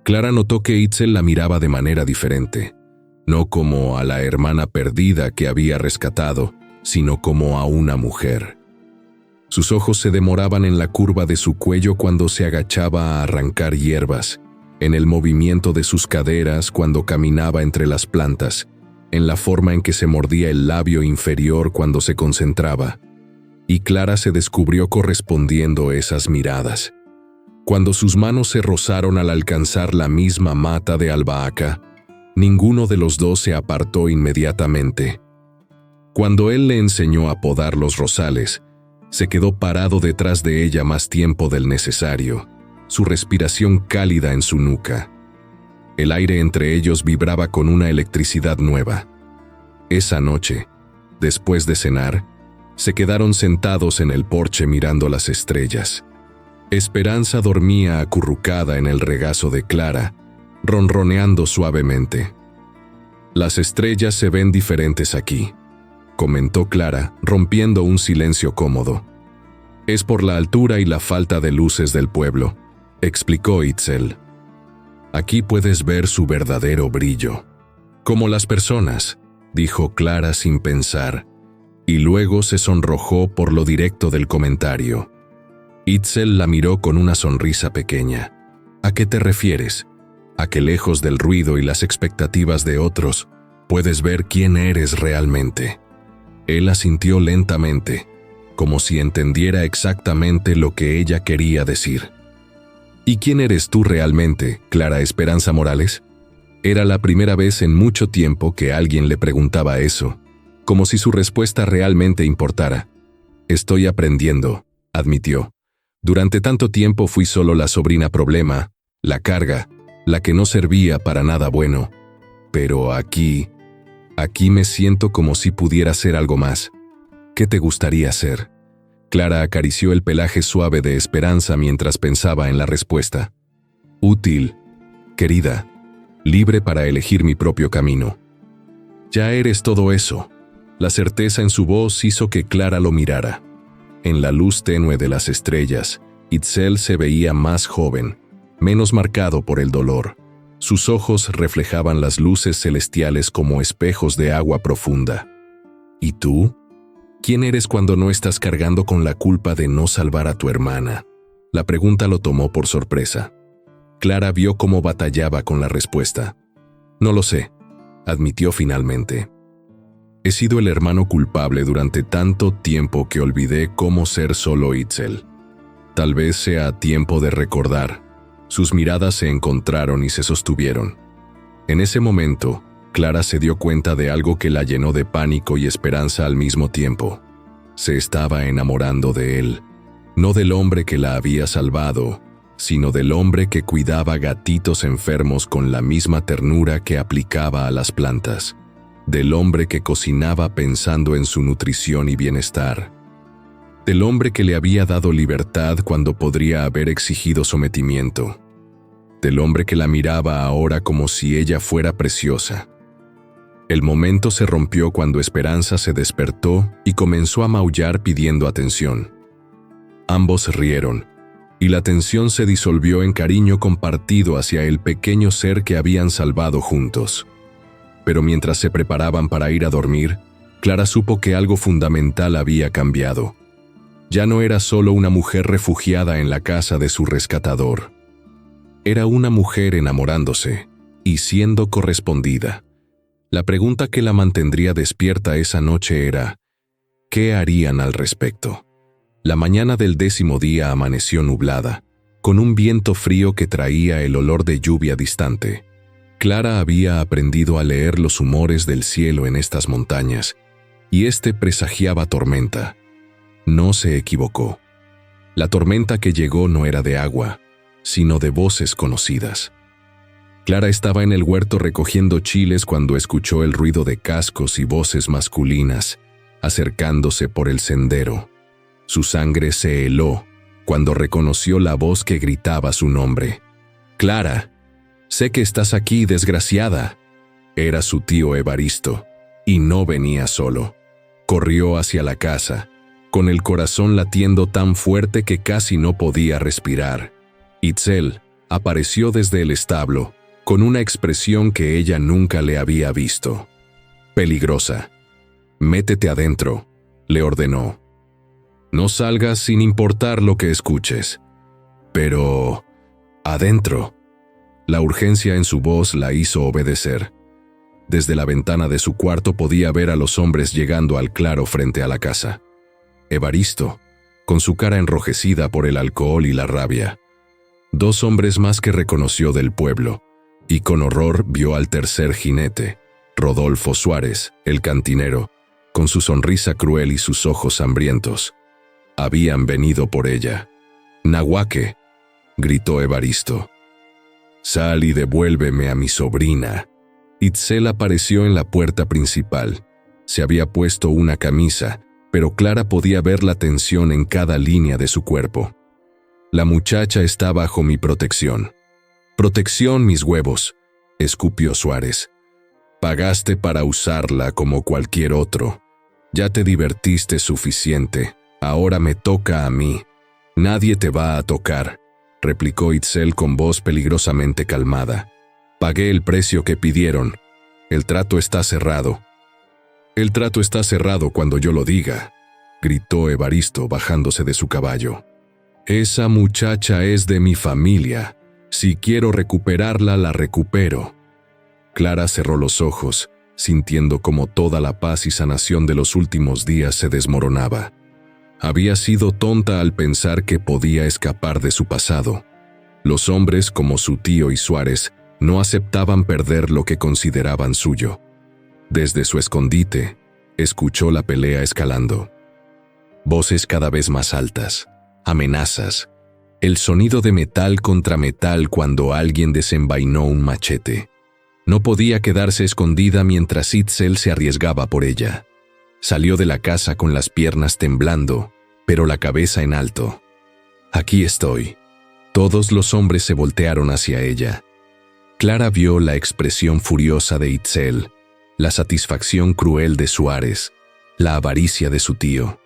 S1: Clara notó que Itzel la miraba de manera diferente, no como a la hermana perdida que había rescatado, sino como a una mujer. Sus ojos se demoraban en la curva de su cuello cuando se agachaba a arrancar hierbas, en el movimiento de sus caderas cuando caminaba entre las plantas, en la forma en que se mordía el labio inferior cuando se concentraba. Y Clara se descubrió correspondiendo esas miradas. Cuando sus manos se rozaron al alcanzar la misma mata de albahaca, ninguno de los dos se apartó inmediatamente. Cuando él le enseñó a podar los rosales, se quedó parado detrás de ella más tiempo del necesario, su respiración cálida en su nuca. El aire entre ellos vibraba con una electricidad nueva. Esa noche, después de cenar, se quedaron sentados en el porche mirando las estrellas. Esperanza dormía acurrucada en el regazo de Clara, ronroneando suavemente. «Las estrellas se ven diferentes aquí», comentó Clara, rompiendo un silencio cómodo. «Es por la altura y la falta de luces del pueblo», explicó Itzel. «Aquí puedes ver su verdadero brillo». «Como las personas», dijo Clara sin pensar, y luego se sonrojó por lo directo del comentario. Itzel la miró con una sonrisa pequeña. «¿A qué te refieres? ¿A que lejos del ruido y las expectativas de otros, puedes ver quién eres realmente?» Él asintió lentamente, como si entendiera exactamente lo que ella quería decir. «¿Y quién eres tú realmente, Clara Esperanza Morales?» Era la primera vez en mucho tiempo que alguien le preguntaba eso, como si su respuesta realmente importara. «Estoy aprendiendo», admitió. «Durante tanto tiempo fui solo la sobrina problema, la carga, la que no servía para nada bueno. Pero aquí me siento como si pudiera ser algo más. ¿Qué te gustaría ser?» Clara acarició el pelaje suave de Esperanza mientras pensaba en la respuesta. «Útil, querida, libre para elegir mi propio camino». «Ya eres todo eso». La certeza en su voz hizo que Clara lo mirara. En la luz tenue de las estrellas, Itzel se veía más joven, menos marcado por el dolor. Sus ojos reflejaban las luces celestiales como espejos de agua profunda. ¿Y tú? ¿Quién eres cuando no estás cargando con la culpa de no salvar a tu hermana? La pregunta lo tomó por sorpresa. Clara vio cómo batallaba con la respuesta. «No lo sé», admitió finalmente. «He sido el hermano culpable durante tanto tiempo que olvidé cómo ser solo Itzel. Tal vez sea tiempo de recordar». Sus miradas se encontraron y se sostuvieron. En ese momento, Clara se dio cuenta de algo que la llenó de pánico y esperanza al mismo tiempo. Se estaba enamorando de él, no del hombre que la había salvado, sino del hombre que cuidaba gatitos enfermos con la misma ternura que aplicaba a las plantas, del hombre que cocinaba pensando en su nutrición y bienestar, del hombre que le había dado libertad cuando podría haber exigido sometimiento, del hombre que la miraba ahora como si ella fuera preciosa. El momento se rompió cuando Esperanza se despertó y comenzó a maullar pidiendo atención. Ambos rieron, y la tensión se disolvió en cariño compartido hacia el pequeño ser que habían salvado juntos. Pero mientras se preparaban para ir a dormir, Clara supo que algo fundamental había cambiado. Ya no era solo una mujer refugiada en la casa de su rescatador. Era una mujer enamorándose y siendo correspondida. La pregunta que la mantendría despierta esa noche era, ¿qué harían al respecto? La mañana del 10º día amaneció nublada, con un viento frío que traía el olor de lluvia distante. Clara había aprendido a leer los humores del cielo en estas montañas, y este presagiaba tormenta. No se equivocó. La tormenta que llegó no era de agua, sino de voces conocidas. Clara estaba en el huerto recogiendo chiles cuando escuchó el ruido de cascos y voces masculinas, acercándose por el sendero. Su sangre se heló cuando reconoció la voz que gritaba su nombre. «Clara, sé que estás aquí, desgraciada». Era su tío Evaristo, y no venía solo. Corrió hacia la casa, con el corazón latiendo tan fuerte que casi no podía respirar. Itzel apareció desde el establo, con una expresión que ella nunca le había visto. «Peligrosa. Métete adentro», le ordenó. «No salgas sin importar lo que escuches». «Pero... adentro». La urgencia en su voz la hizo obedecer. Desde la ventana de su cuarto podía ver a los hombres llegando al claro frente a la casa. Evaristo, con su cara enrojecida por el alcohol y la rabia. 2 hombres más que reconoció del pueblo, y con horror vio al tercer jinete, Rodolfo Suárez, el cantinero, con su sonrisa cruel y sus ojos hambrientos. Habían venido por ella. «Nahuaque», gritó Evaristo. «Sal y devuélveme a mi sobrina». Itzel apareció en la puerta principal. Se había puesto una camisa, pero Clara podía ver la tensión en cada línea de su cuerpo. «La muchacha está bajo mi protección». «Protección, mis huevos», escupió Suárez. «Pagaste para usarla como cualquier otro. Ya te divertiste suficiente. Ahora me toca a mí». «Nadie te va a tocar», replicó Itzel con voz peligrosamente calmada. «Pagué el precio que pidieron. El trato está cerrado». «El trato está cerrado cuando yo lo diga», gritó Evaristo bajándose de su caballo. «Esa muchacha es de mi familia. Si quiero recuperarla, la recupero». Clara cerró los ojos, sintiendo como toda la paz y sanación de los últimos días se desmoronaba. Había sido tonta al pensar que podía escapar de su pasado. Los hombres, como su tío y Suárez, no aceptaban perder lo que consideraban suyo. Desde su escondite, escuchó la pelea escalando. Voces cada vez más altas, amenazas, el sonido de metal contra metal cuando alguien desenvainó un machete. No podía quedarse escondida mientras Itzel se arriesgaba por ella. Salió de la casa con las piernas temblando, pero la cabeza en alto. «Aquí estoy». Todos los hombres se voltearon hacia ella. Clara vio la expresión furiosa de Itzel, la satisfacción cruel de Suárez, la avaricia de su tío.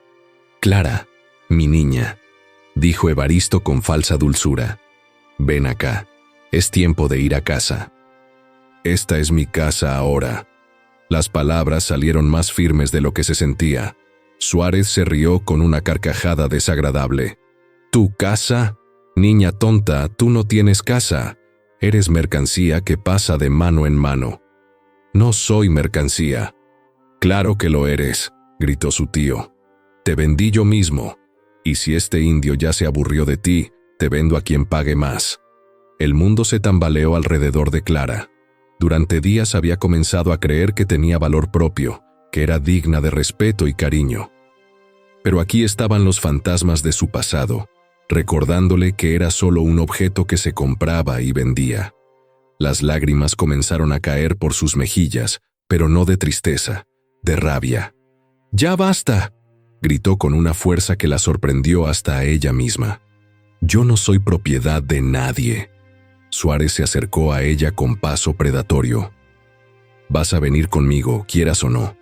S1: «Clara, mi niña», dijo Evaristo con falsa dulzura. «Ven acá. Es tiempo de ir a casa». «Esta es mi casa ahora». Las palabras salieron más firmes de lo que se sentía. Suárez se rió con una carcajada desagradable. «¿Tu casa? Niña tonta, tú no tienes casa. Eres mercancía que pasa de mano en mano». «No soy mercancía». «Claro que lo eres», gritó su tío. «Te vendí yo mismo. Y si este indio ya se aburrió de ti, te vendo a quien pague más». El mundo se tambaleó alrededor de Clara. Durante días había comenzado a creer que tenía valor propio, que era digna de respeto y cariño. Pero aquí estaban los fantasmas de su pasado, recordándole que era solo un objeto que se compraba y vendía. Las lágrimas comenzaron a caer por sus mejillas, pero no de tristeza, de rabia. «¡Ya basta!», gritó con una fuerza que la sorprendió hasta a ella misma. «Yo no soy propiedad de nadie». Suárez se acercó a ella con paso predatorio. «Vas a venir conmigo, quieras o no.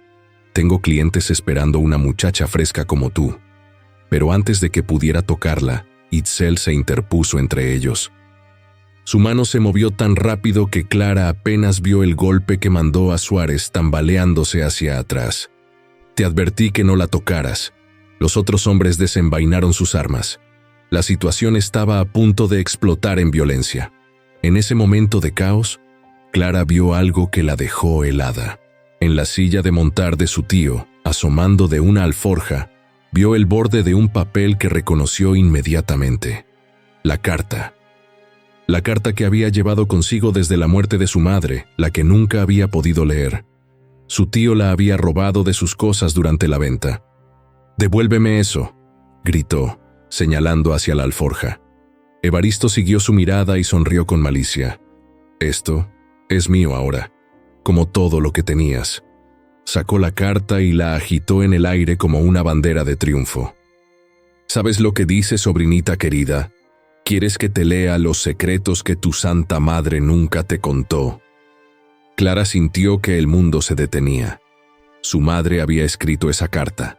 S1: Tengo clientes esperando una muchacha fresca como tú». Pero antes de que pudiera tocarla, Itzel se interpuso entre ellos. Su mano se movió tan rápido que Clara apenas vio el golpe que mandó a Suárez tambaleándose hacia atrás. «Te advertí que no la tocaras». Los otros hombres desenvainaron sus armas. La situación estaba a punto de explotar en violencia. En ese momento de caos, Clara vio algo que la dejó helada. En la silla de montar de su tío, asomando de una alforja, vio el borde de un papel que reconoció inmediatamente. La carta. La carta que había llevado consigo desde la muerte de su madre, la que nunca había podido leer. Su tío la había robado de sus cosas durante la venta. «Devuélveme eso», gritó, señalando hacia la alforja. Evaristo siguió su mirada y sonrió con malicia. «Esto es mío ahora, como todo lo que tenías». Sacó la carta y la agitó en el aire como una bandera de triunfo. «¿Sabes lo que dice, sobrinita querida? ¿Quieres que te lea los secretos que tu santa madre nunca te contó?» Clara sintió que el mundo se detenía. Su madre había escrito esa carta.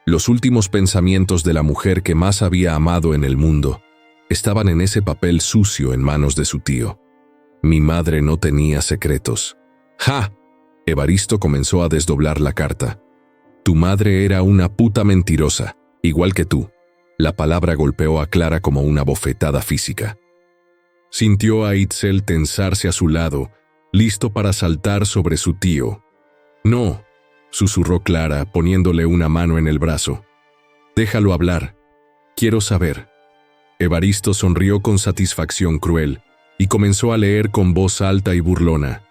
S1: Los últimos pensamientos de la mujer que más había amado en el mundo estaban en ese papel sucio en manos de su tío. «Mi madre no tenía secretos». «¡Ja!», Evaristo comenzó a desdoblar la carta. «Tu madre era una puta mentirosa, igual que tú». La palabra golpeó a Clara como una bofetada física. Sintió a Itzel tensarse a su lado, listo para saltar sobre su tío. «No», susurró Clara, poniéndole una mano en el brazo. «Déjalo hablar. Quiero saber». Evaristo sonrió con satisfacción cruel y comenzó a leer con voz alta y burlona.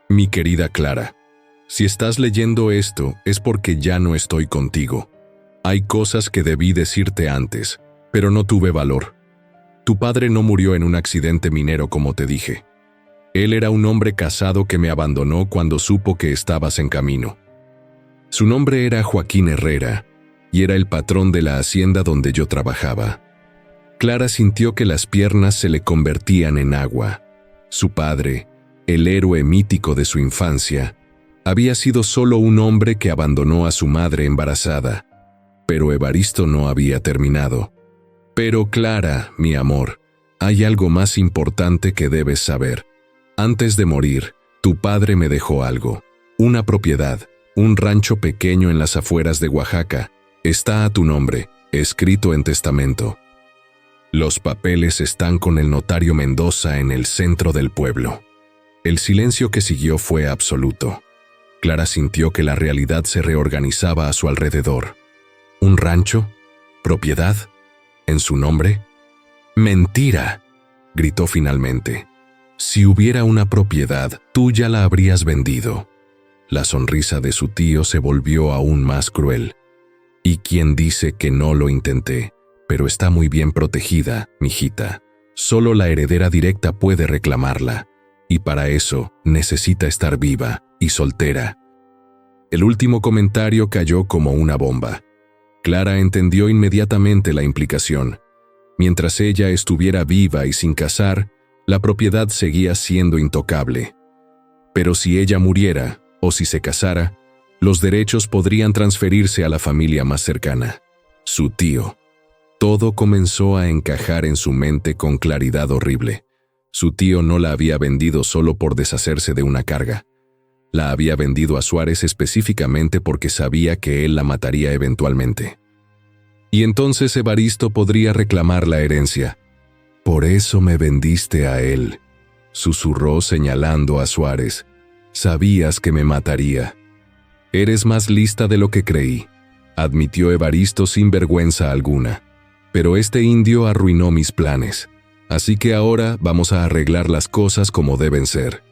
S1: «Mi querida Clara, si estás leyendo esto es porque ya no estoy contigo. Hay cosas que debí decirte antes, pero no tuve valor. Tu padre no murió en un accidente minero como te dije. Él era un hombre casado que me abandonó cuando supo que estabas en camino. Su nombre era Joaquín Herrera, y era el patrón de la hacienda donde yo trabajaba». Clara sintió que las piernas se le convertían en agua. Su padre, el héroe mítico de su infancia, había sido solo un hombre que abandonó a su madre embarazada. Pero Evaristo no había terminado. «Pero Clara, mi amor, hay algo más importante que debes saber. Antes de morir, tu padre me dejó algo. Una propiedad, un rancho pequeño en las afueras de Oaxaca. Está a tu nombre, escrito en testamento. Los papeles están con el notario Mendoza en el centro del pueblo». El silencio que siguió fue absoluto. Clara sintió que la realidad se reorganizaba a su alrededor. ¿Un rancho? ¿Propiedad? ¿En su nombre? «¡Mentira!», gritó finalmente. «Si hubiera una propiedad, tú ya la habrías vendido». La sonrisa de su tío se volvió aún más cruel. «¿Y quién dice que no lo intenté? Pero está muy bien protegida, mijita. Solo la heredera directa puede reclamarla. Y para eso necesita estar viva y soltera». El último comentario cayó como una bomba. Clara entendió inmediatamente la implicación. Mientras ella estuviera viva y sin casar, la propiedad seguía siendo intocable. Pero si ella muriera, o si se casara, los derechos podrían transferirse a la familia más cercana, su tío. Todo comenzó a encajar en su mente con claridad horrible. Su tío no la había vendido solo por deshacerse de una carga. La había vendido a Suárez específicamente porque sabía que él la mataría eventualmente. Y entonces Evaristo podría reclamar la herencia. «Por eso me vendiste a él», susurró señalando a Suárez. «Sabías que me mataría». «Eres más lista de lo que creí», admitió Evaristo sin vergüenza alguna. «Pero este indio arruinó mis planes. Así que ahora vamos a arreglar las cosas como deben ser».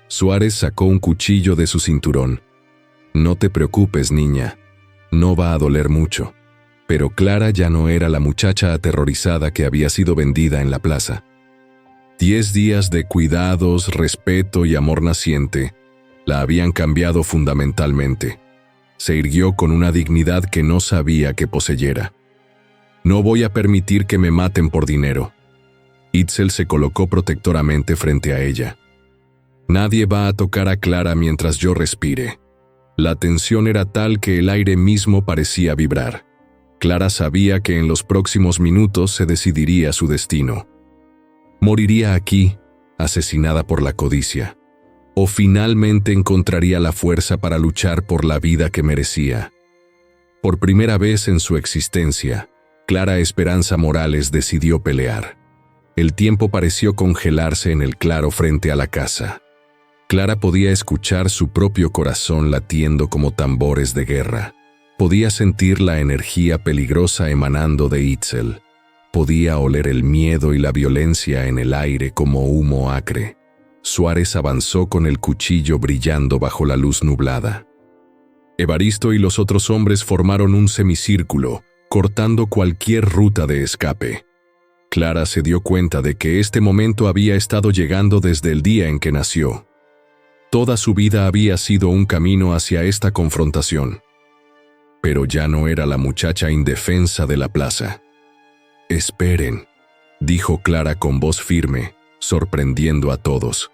S1: Suárez sacó un cuchillo de su cinturón. «No te preocupes, niña. No va a doler mucho. Pero Clara ya no era la muchacha aterrorizada que había sido vendida en la plaza. 10 días de cuidados, respeto y amor naciente la habían cambiado fundamentalmente. Se irguió con una dignidad que no sabía que poseyera. «No voy a permitir que me maten por dinero». Itzel se colocó protectoramente frente a ella. «Nadie va a tocar a Clara mientras yo respire». La tensión era tal que el aire mismo parecía vibrar. Clara sabía que en los próximos minutos se decidiría su destino. Moriría aquí, asesinada por la codicia, o finalmente encontraría la fuerza para luchar por la vida que merecía. Por primera vez en su existencia, Clara Esperanza Morales decidió pelear. El tiempo pareció congelarse en el claro frente a la casa. Clara podía escuchar su propio corazón latiendo como tambores de guerra. Podía sentir la energía peligrosa emanando de Itzel. Podía oler el miedo y la violencia en el aire como humo acre. Suárez avanzó con el cuchillo brillando bajo la luz nublada. Evaristo y los otros hombres formaron un semicírculo, cortando cualquier ruta de escape. Clara se dio cuenta de que este momento había estado llegando desde el día en que nació. Toda su vida había sido un camino hacia esta confrontación. Pero ya no era la muchacha indefensa de la plaza. «Esperen», dijo Clara con voz firme, sorprendiendo a todos.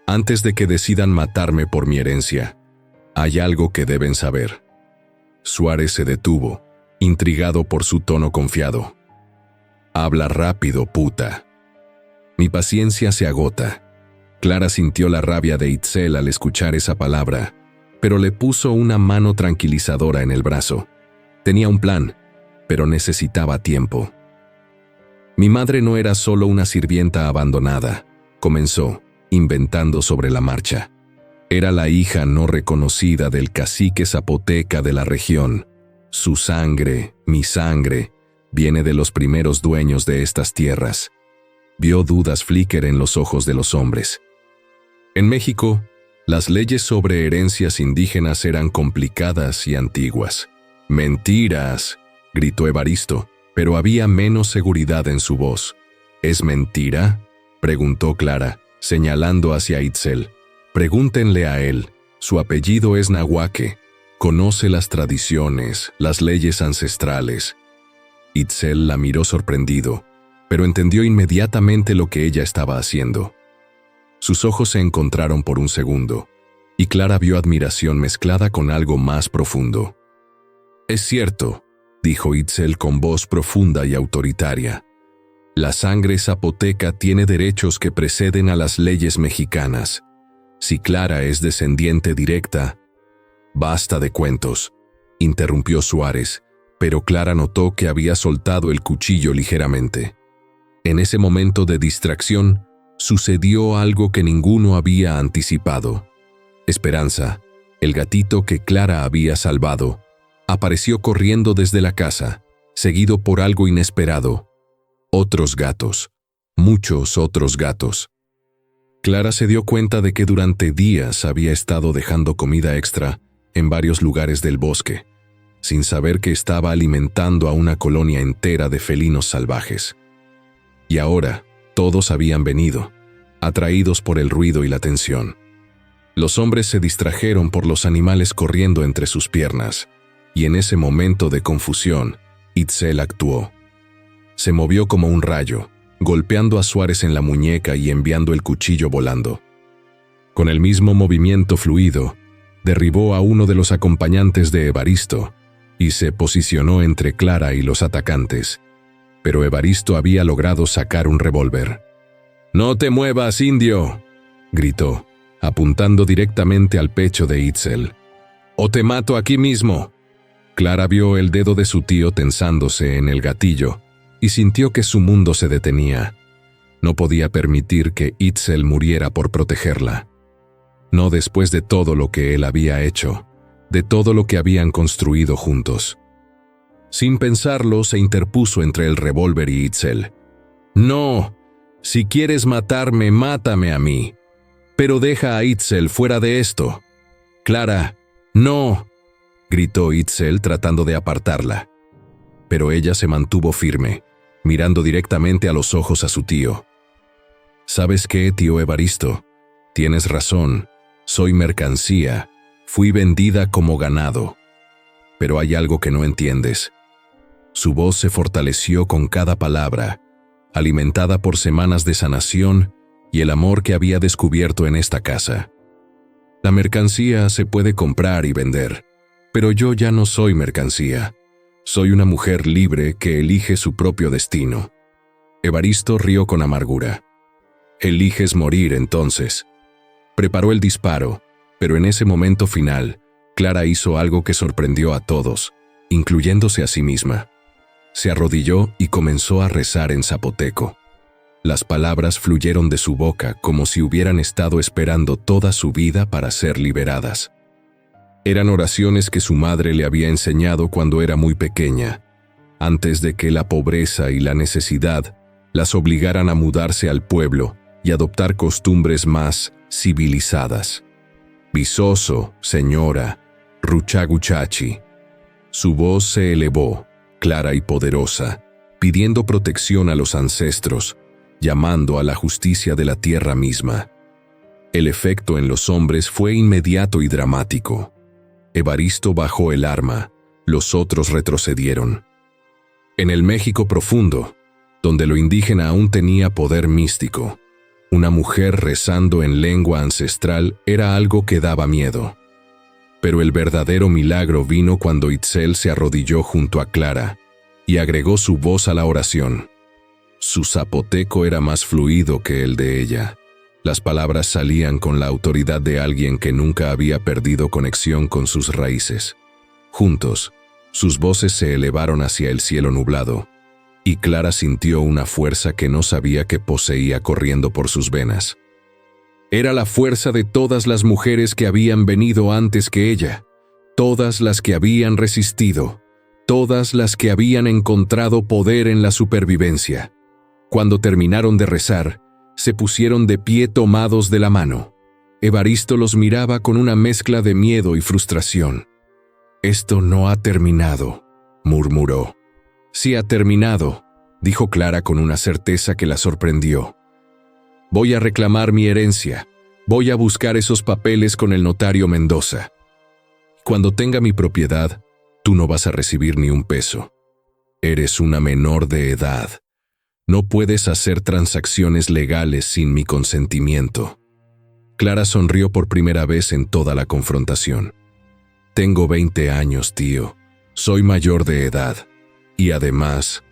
S1: «Antes de que decidan matarme por mi herencia, hay algo que deben saber». Suárez se detuvo, intrigado por su tono confiado. «Habla rápido, puta». «Mi paciencia se agota». Clara sintió la rabia de Itzel al escuchar esa palabra, pero le puso una mano tranquilizadora en el brazo. Tenía un plan, pero necesitaba tiempo. «Mi madre no era solo una sirvienta abandonada», comenzó, inventando sobre la marcha. «Era la hija no reconocida del cacique zapoteca de la región. Su sangre, mi sangre, viene de los primeros dueños de estas tierras». Vio dudas flicker en los ojos de los hombres. En México, las leyes sobre herencias indígenas eran complicadas y antiguas. «¡Mentiras!», gritó Evaristo, pero había menos seguridad en su voz. «¿Es mentira?», preguntó Clara, señalando hacia Itzel. «Pregúntenle a él. Su apellido es Nahuaque. Conoce las tradiciones, las leyes ancestrales». Itzel la miró sorprendido, pero entendió inmediatamente lo que ella estaba haciendo. Sus ojos se encontraron por un segundo, y Clara vio admiración mezclada con algo más profundo. «Es cierto», dijo Itzel con voz profunda y autoritaria. «La sangre zapoteca tiene derechos que preceden a las leyes mexicanas. Si Clara es descendiente directa...» «Basta de cuentos», interrumpió Suárez, pero Clara notó que había soltado el cuchillo ligeramente. En ese momento de distracción, sucedió algo que ninguno había anticipado. Esperanza, el gatito que Clara había salvado, apareció corriendo desde la casa, seguido por algo inesperado. Otros gatos, muchos otros gatos. Clara se dio cuenta de que durante días había estado dejando comida extra en varios lugares del bosque, sin saber que estaba alimentando a una colonia entera de felinos salvajes. Y ahora, todos habían venido, atraídos por el ruido y la tensión. Los hombres se distrajeron por los animales corriendo entre sus piernas, y en ese momento de confusión, Itzel actuó. Se movió como un rayo, golpeando a Suárez en la muñeca y enviando el cuchillo volando. Con el mismo movimiento fluido, derribó a uno de los acompañantes de Evaristo y se posicionó entre Clara y los atacantes. Pero Evaristo había logrado sacar un revólver. «¡No te muevas, indio!», gritó, apuntando directamente al pecho de Itzel. «¡O te mato aquí mismo!». Clara vio el dedo de su tío tensándose en el gatillo y sintió que su mundo se detenía. No podía permitir que Itzel muriera por protegerla. No después de todo lo que él había hecho, de todo lo que habían construido juntos. Sin pensarlo, se interpuso entre el revólver y Itzel. «No, si quieres matarme, mátame a mí. Pero deja a Itzel fuera de esto». «Clara, no», gritó Itzel tratando de apartarla. pero ella se mantuvo firme, mirando directamente a los ojos a su tío. «¿Sabes qué, tío Evaristo? Tienes razón, soy mercancía, fui vendida como ganado. Pero hay algo que no entiendes». Su voz se fortaleció con cada palabra, alimentada por semanas de sanación y el amor que había descubierto en esta casa. «La mercancía se puede comprar y vender, pero yo ya no soy mercancía. Soy una mujer libre que elige su propio destino». Evaristo rió con amargura. «Eliges morir, entonces». Preparó el disparo, pero en ese momento final, Clara hizo algo que sorprendió a todos, incluyéndose a sí misma. Se arrodilló y comenzó a rezar en zapoteco. Las palabras fluyeron de su boca como si hubieran estado esperando toda su vida para ser liberadas. Eran oraciones que su madre le había enseñado cuando era muy pequeña, antes de que la pobreza y la necesidad las obligaran a mudarse al pueblo y adoptar costumbres más civilizadas. «Visoso, señora, Ruchaguchachi». Su voz se elevó, clara y poderosa, pidiendo protección a los ancestros, llamando a la justicia de la tierra misma. El efecto en los hombres fue inmediato y dramático. Evaristo bajó el arma, los otros retrocedieron. En el México profundo, donde lo indígena aún tenía poder místico, una mujer rezando en lengua ancestral era algo que daba miedo. Pero el verdadero milagro vino cuando Itzel se arrodilló junto a Clara y agregó su voz a la oración. Su zapoteco era más fluido que el de ella. Las palabras salían con la autoridad de alguien que nunca había perdido conexión con sus raíces. Juntos, sus voces se elevaron hacia el cielo nublado, y Clara sintió una fuerza que no sabía que poseía corriendo por sus venas. Era la fuerza de todas las mujeres que habían venido antes que ella, todas las que habían resistido, todas las que habían encontrado poder en la supervivencia. Cuando terminaron de rezar, se pusieron de pie tomados de la mano. Evaristo los miraba con una mezcla de miedo y frustración. «Esto no ha terminado», murmuró. «Sí ha terminado», dijo Clara con una certeza que la sorprendió. «Voy a reclamar mi herencia. Voy a buscar esos papeles con el notario Mendoza. Cuando tenga mi propiedad, tú no vas a recibir ni un peso. Eres una menor de edad. No puedes hacer transacciones legales sin mi consentimiento». Clara sonrió por primera vez en toda la confrontación. «Tengo 20 años, tío. Soy mayor de edad. Y además…»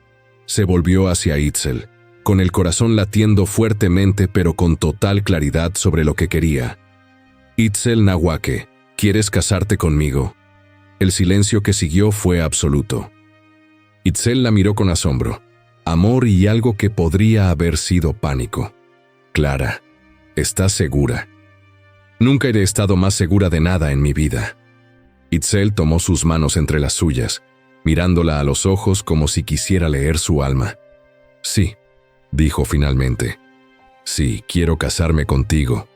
S1: Se volvió hacia Itzel, con el corazón latiendo fuertemente pero con total claridad sobre lo que quería. «Itzel Nahuaque, ¿quieres casarte conmigo?» El silencio que siguió fue absoluto. Itzel la miró con asombro, amor y algo que podría haber sido pánico. «Clara, ¿estás segura?» «Nunca he estado más segura de nada en mi vida». Itzel tomó sus manos entre las suyas, mirándola a los ojos como si quisiera leer su alma. «Sí», dijo finalmente. «Sí, quiero casarme contigo».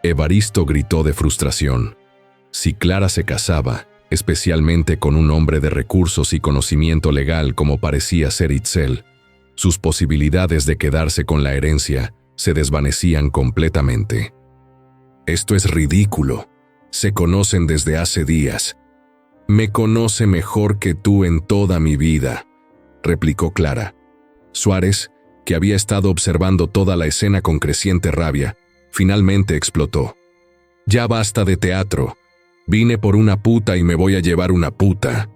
S1: Evaristo gritó de frustración. Si Clara se casaba, especialmente con un hombre de recursos y conocimiento legal como parecía ser Itzel, sus posibilidades de quedarse con la herencia se desvanecían completamente. «Esto es ridículo. Se conocen desde hace días». «Me conoce mejor que tú en toda mi vida», replicó Clara. Suárez, que había estado observando toda la escena con creciente rabia, finalmente explotó. «Ya basta de teatro. Vine por una puta y me voy a llevar una puta».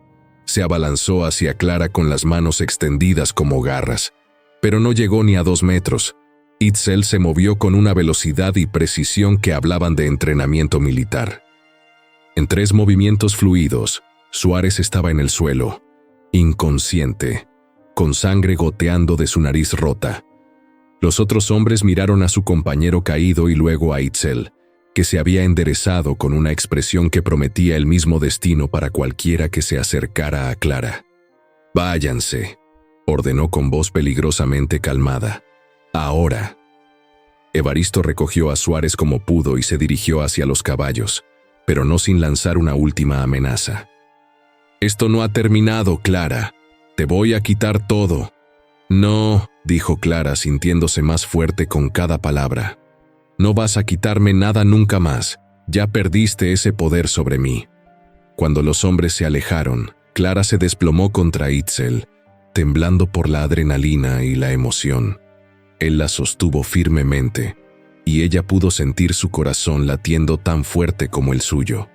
S1: Se abalanzó hacia Clara con las manos extendidas como garras, pero no llegó ni a 2 metros. Itzel se movió con una velocidad y precisión que hablaban de entrenamiento militar. En 3 movimientos fluidos, Suárez estaba en el suelo, inconsciente, con sangre goteando de su nariz rota. Los otros hombres miraron a su compañero caído y luego a Itzel, que se había enderezado con una expresión que prometía el mismo destino para cualquiera que se acercara a Clara. «Váyanse», ordenó con voz peligrosamente calmada. «Ahora». Evaristo recogió a Suárez como pudo y se dirigió hacia los caballos, pero no sin lanzar una última amenaza. «Esto no ha terminado, Clara. Te voy a quitar todo. No, dijo Clara, sintiéndose más fuerte con cada palabra. No vas a quitarme nada nunca más. Ya perdiste ese poder sobre mí. Cuando los hombres se alejaron, Clara se desplomó contra Itzel, temblando por la adrenalina y la emoción. Él la sostuvo firmemente, y ella pudo sentir su corazón latiendo tan fuerte como el suyo.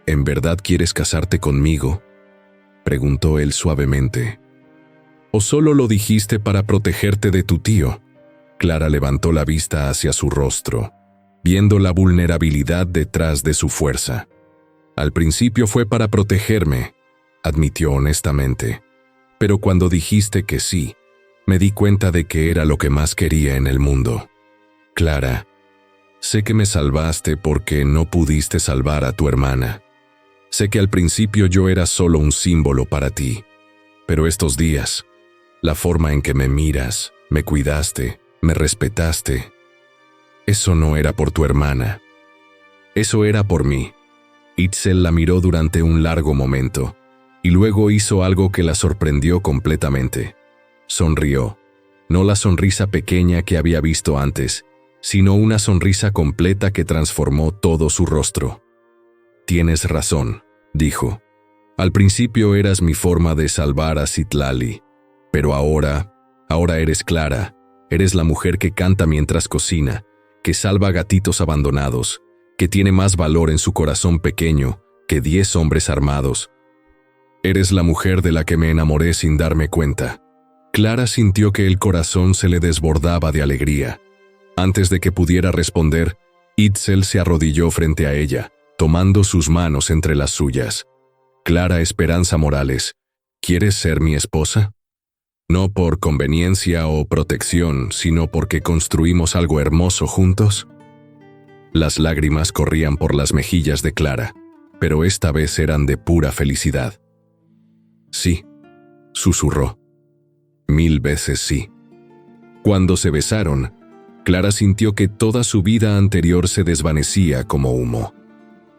S1: ¿En verdad quieres casarte conmigo?, preguntó él suavemente. ¿O solo lo dijiste para protegerte de tu tío? Clara levantó la vista hacia su rostro, viendo la vulnerabilidad detrás de su fuerza. Al principio fue para protegerme, admitió honestamente. Pero cuando dijiste que sí, me di cuenta de que era lo que más quería en el mundo. Clara, sé que me salvaste porque no pudiste salvar a tu hermana. Sé que al principio yo era solo un símbolo para ti, pero estos días, la forma en que me miras, me cuidaste, me respetaste, eso no era por tu hermana. Eso era por mí. Itzel la miró durante un largo momento, y luego hizo algo que la sorprendió completamente. Sonrió, no la sonrisa pequeña que había visto antes, sino una sonrisa completa que transformó todo su rostro. Tienes razón, dijo. Al principio eras mi forma de salvar a Citlali, pero ahora eres Clara, eres la mujer que canta mientras cocina, que salva gatitos abandonados, que tiene más valor en su corazón pequeño que 10 hombres armados. Eres la mujer de la que me enamoré sin darme cuenta. Clara sintió que el corazón se le desbordaba de alegría. Antes de que pudiera responder, Itzel se arrodilló frente a ella, tomando sus manos entre las suyas. Clara Esperanza Morales, ¿quieres ser mi esposa? No por conveniencia o protección, sino porque construimos algo hermoso juntos. Las lágrimas corrían por las mejillas de Clara, pero esta vez eran de pura felicidad. Sí, susurró. 1000 veces sí. Cuando se besaron, Clara sintió que toda su vida anterior se desvanecía como humo.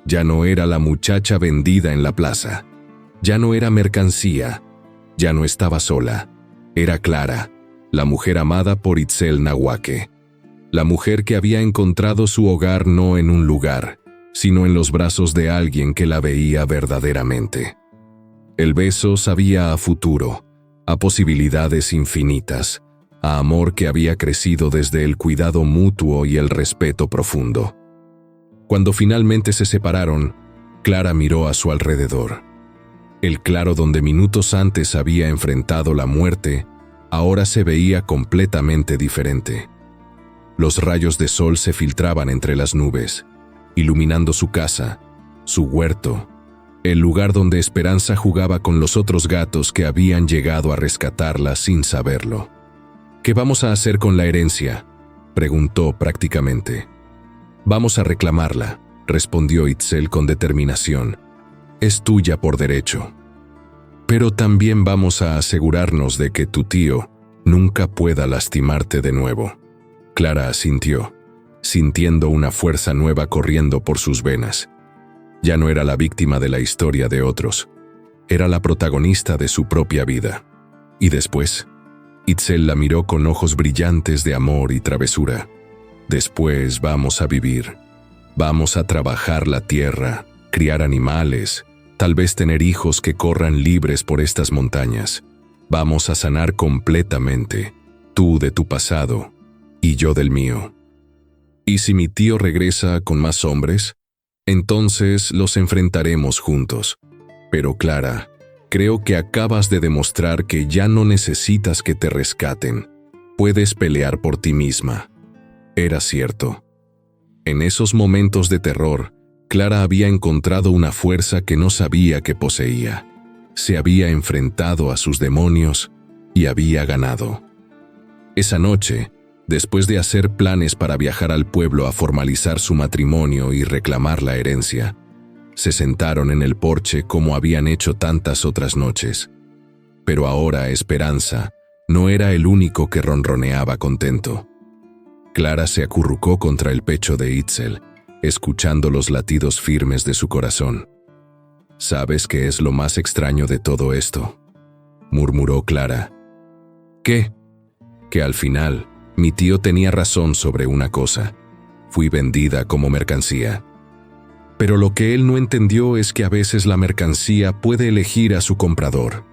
S1: Ya no era la muchacha vendida en la plaza. Ya no era mercancía. Ya no estaba sola. Era Clara, la mujer amada por Itzel Nahuaque. La mujer que había encontrado su hogar no en un lugar, sino en los brazos de alguien que la veía verdaderamente. El beso sabía a futuro, a posibilidades infinitas, a amor que había crecido desde el cuidado mutuo y el respeto profundo. Cuando finalmente se separaron, Clara miró a su alrededor. El claro donde minutos antes había enfrentado la muerte, ahora se veía completamente diferente. Los rayos de sol se filtraban entre las nubes, iluminando su casa, su huerto, el lugar donde Esperanza jugaba con los otros gatos que habían llegado a rescatarla sin saberlo. ¿Qué vamos a hacer con la herencia?, preguntó prácticamente. Vamos a reclamarla, respondió Itzel con determinación. Es tuya por derecho. Pero también vamos a asegurarnos de que tu tío nunca pueda lastimarte de nuevo. Clara asintió, sintiendo una fuerza nueva corriendo por sus venas. Ya no era la víctima de la historia de otros, era la protagonista de su propia vida. Y después, Itzel la miró con ojos brillantes de amor y travesura. Después vamos a vivir, vamos a trabajar la tierra, criar animales, tal vez tener hijos que corran libres por estas montañas. Vamos a sanar completamente, tú de tu pasado y yo del mío. ¿Y si mi tío regresa con más hombres? Entonces los enfrentaremos juntos. Pero Clara, creo que acabas de demostrar que ya no necesitas que te rescaten. Puedes pelear por ti misma. Era cierto. En esos momentos de terror, Clara había encontrado una fuerza que no sabía que poseía. Se había enfrentado a sus demonios y había ganado. Esa noche, después de hacer planes para viajar al pueblo a formalizar su matrimonio y reclamar la herencia, se sentaron en el porche como habían hecho tantas otras noches. Pero ahora Esperanza no era el único que ronroneaba contento. Clara se acurrucó contra el pecho de Itzel, escuchando los latidos firmes de su corazón. ¿Sabes qué es lo más extraño de todo esto? murmuró Clara. ¿Qué? Que al final, mi tío tenía razón sobre una cosa. Fui vendida como mercancía. Pero lo que él no entendió es que a veces la mercancía puede elegir a su comprador.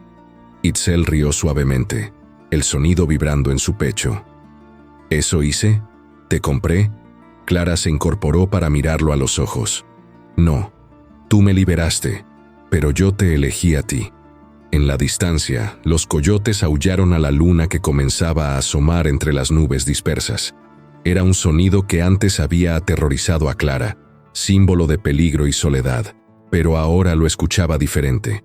S1: Itzel rió suavemente, el sonido vibrando en su pecho. ¿Eso hice? ¿Te compré? Clara se incorporó para mirarlo a los ojos. No, tú me liberaste, pero yo te elegí a ti. En la distancia, los coyotes aullaron a la luna que comenzaba a asomar entre las nubes dispersas. Era un sonido que antes había aterrorizado a Clara, símbolo de peligro y soledad, pero ahora lo escuchaba diferente.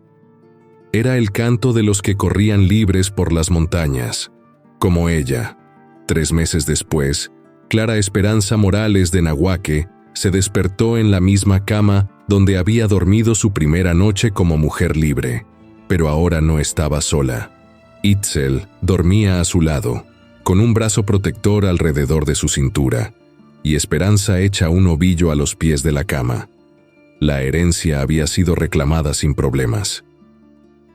S1: Era el canto de los que corrían libres por las montañas, como ella. 3 meses después, Clara Esperanza Morales de Nahuaque se despertó en la misma cama donde había dormido su primera noche como mujer libre, pero ahora no estaba sola. Itzel dormía a su lado, con un brazo protector alrededor de su cintura, y Esperanza hecha un ovillo a los pies de la cama. La herencia había sido reclamada sin problemas.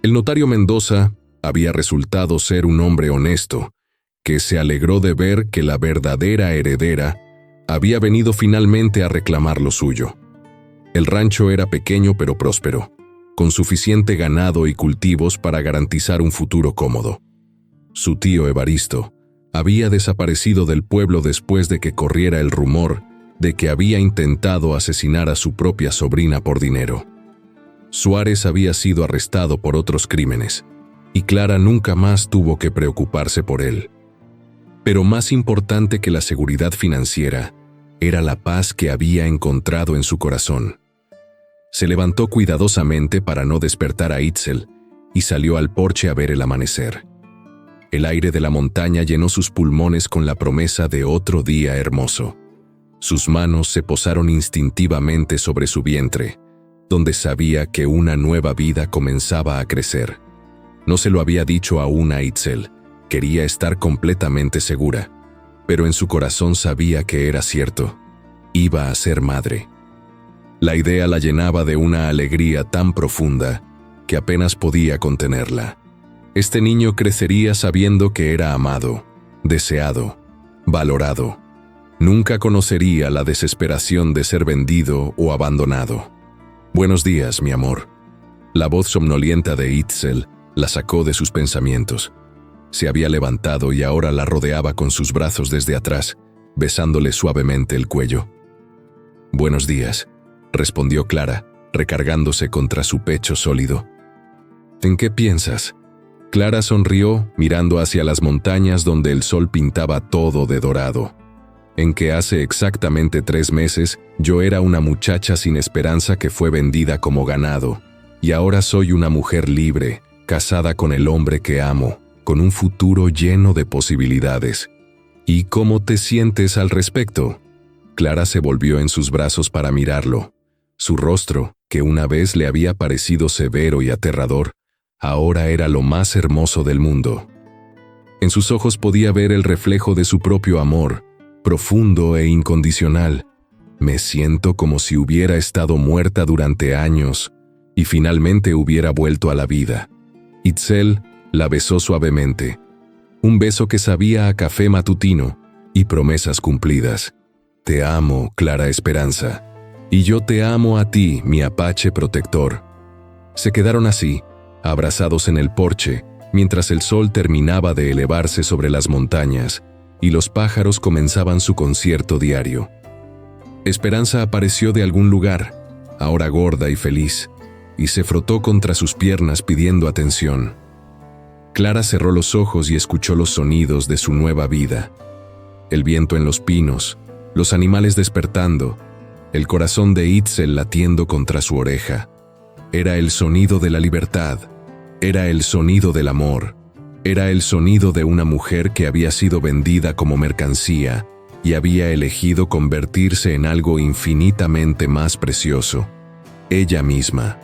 S1: El notario Mendoza había resultado ser un hombre honesto, que se alegró de ver que la verdadera heredera había venido finalmente a reclamar lo suyo. El rancho era pequeño pero próspero, con suficiente ganado y cultivos para garantizar un futuro cómodo. Su tío Evaristo había desaparecido del pueblo después de que corriera el rumor de que había intentado asesinar a su propia sobrina por dinero. Suárez había sido arrestado por otros crímenes, y Clara nunca más tuvo que preocuparse por él. Pero más importante que la seguridad financiera era la paz que había encontrado en su corazón. Se levantó cuidadosamente para no despertar a Itzel y salió al porche a ver el amanecer. El aire de la montaña llenó sus pulmones con la promesa de otro día hermoso. Sus manos se posaron instintivamente sobre su vientre, donde sabía que una nueva vida comenzaba a crecer. No se lo había dicho aún a Itzel, quería estar completamente segura, pero en su corazón sabía que era cierto. Iba a ser madre. La idea la llenaba de una alegría tan profunda que apenas podía contenerla. Este niño crecería sabiendo que era amado, deseado, valorado. Nunca conocería la desesperación de ser vendido o abandonado. «Buenos días, mi amor». La voz somnolienta de Itzel la sacó de sus pensamientos. Se había levantado y ahora la rodeaba con sus brazos desde atrás, besándole suavemente el cuello. «Buenos días», respondió Clara, recargándose contra su pecho sólido. «¿En qué piensas?». Clara sonrió, mirando hacia las montañas donde el sol pintaba todo de dorado. «En que hace exactamente 3 meses yo era una muchacha sin esperanza que fue vendida como ganado, y ahora soy una mujer libre, casada con el hombre que amo, con un futuro lleno de posibilidades. ¿Y cómo te sientes al respecto?». Clara se volvió en sus brazos para mirarlo. Su rostro, que una vez le había parecido severo y aterrador, ahora era lo más hermoso del mundo. En sus ojos podía ver el reflejo de su propio amor, profundo e incondicional. «Me siento como si hubiera estado muerta durante años y finalmente hubiera vuelto a la vida». Itzel la besó suavemente, un beso que sabía a café matutino y promesas cumplidas. «Te amo, Clara Esperanza, y yo te amo a ti, mi apache protector». Se quedaron así, abrazados en el porche, mientras el sol terminaba de elevarse sobre las montañas y los pájaros comenzaban su concierto diario. Esperanza apareció de algún lugar, ahora gorda y feliz, y se frotó contra sus piernas pidiendo atención. Clara cerró los ojos y escuchó los sonidos de su nueva vida. El viento en los pinos, los animales despertando, el corazón de Itzel latiendo contra su oreja. Era el sonido de la libertad, era el sonido del amor, era el sonido de una mujer que había sido vendida como mercancía y había elegido convertirse en algo infinitamente más precioso, ella misma.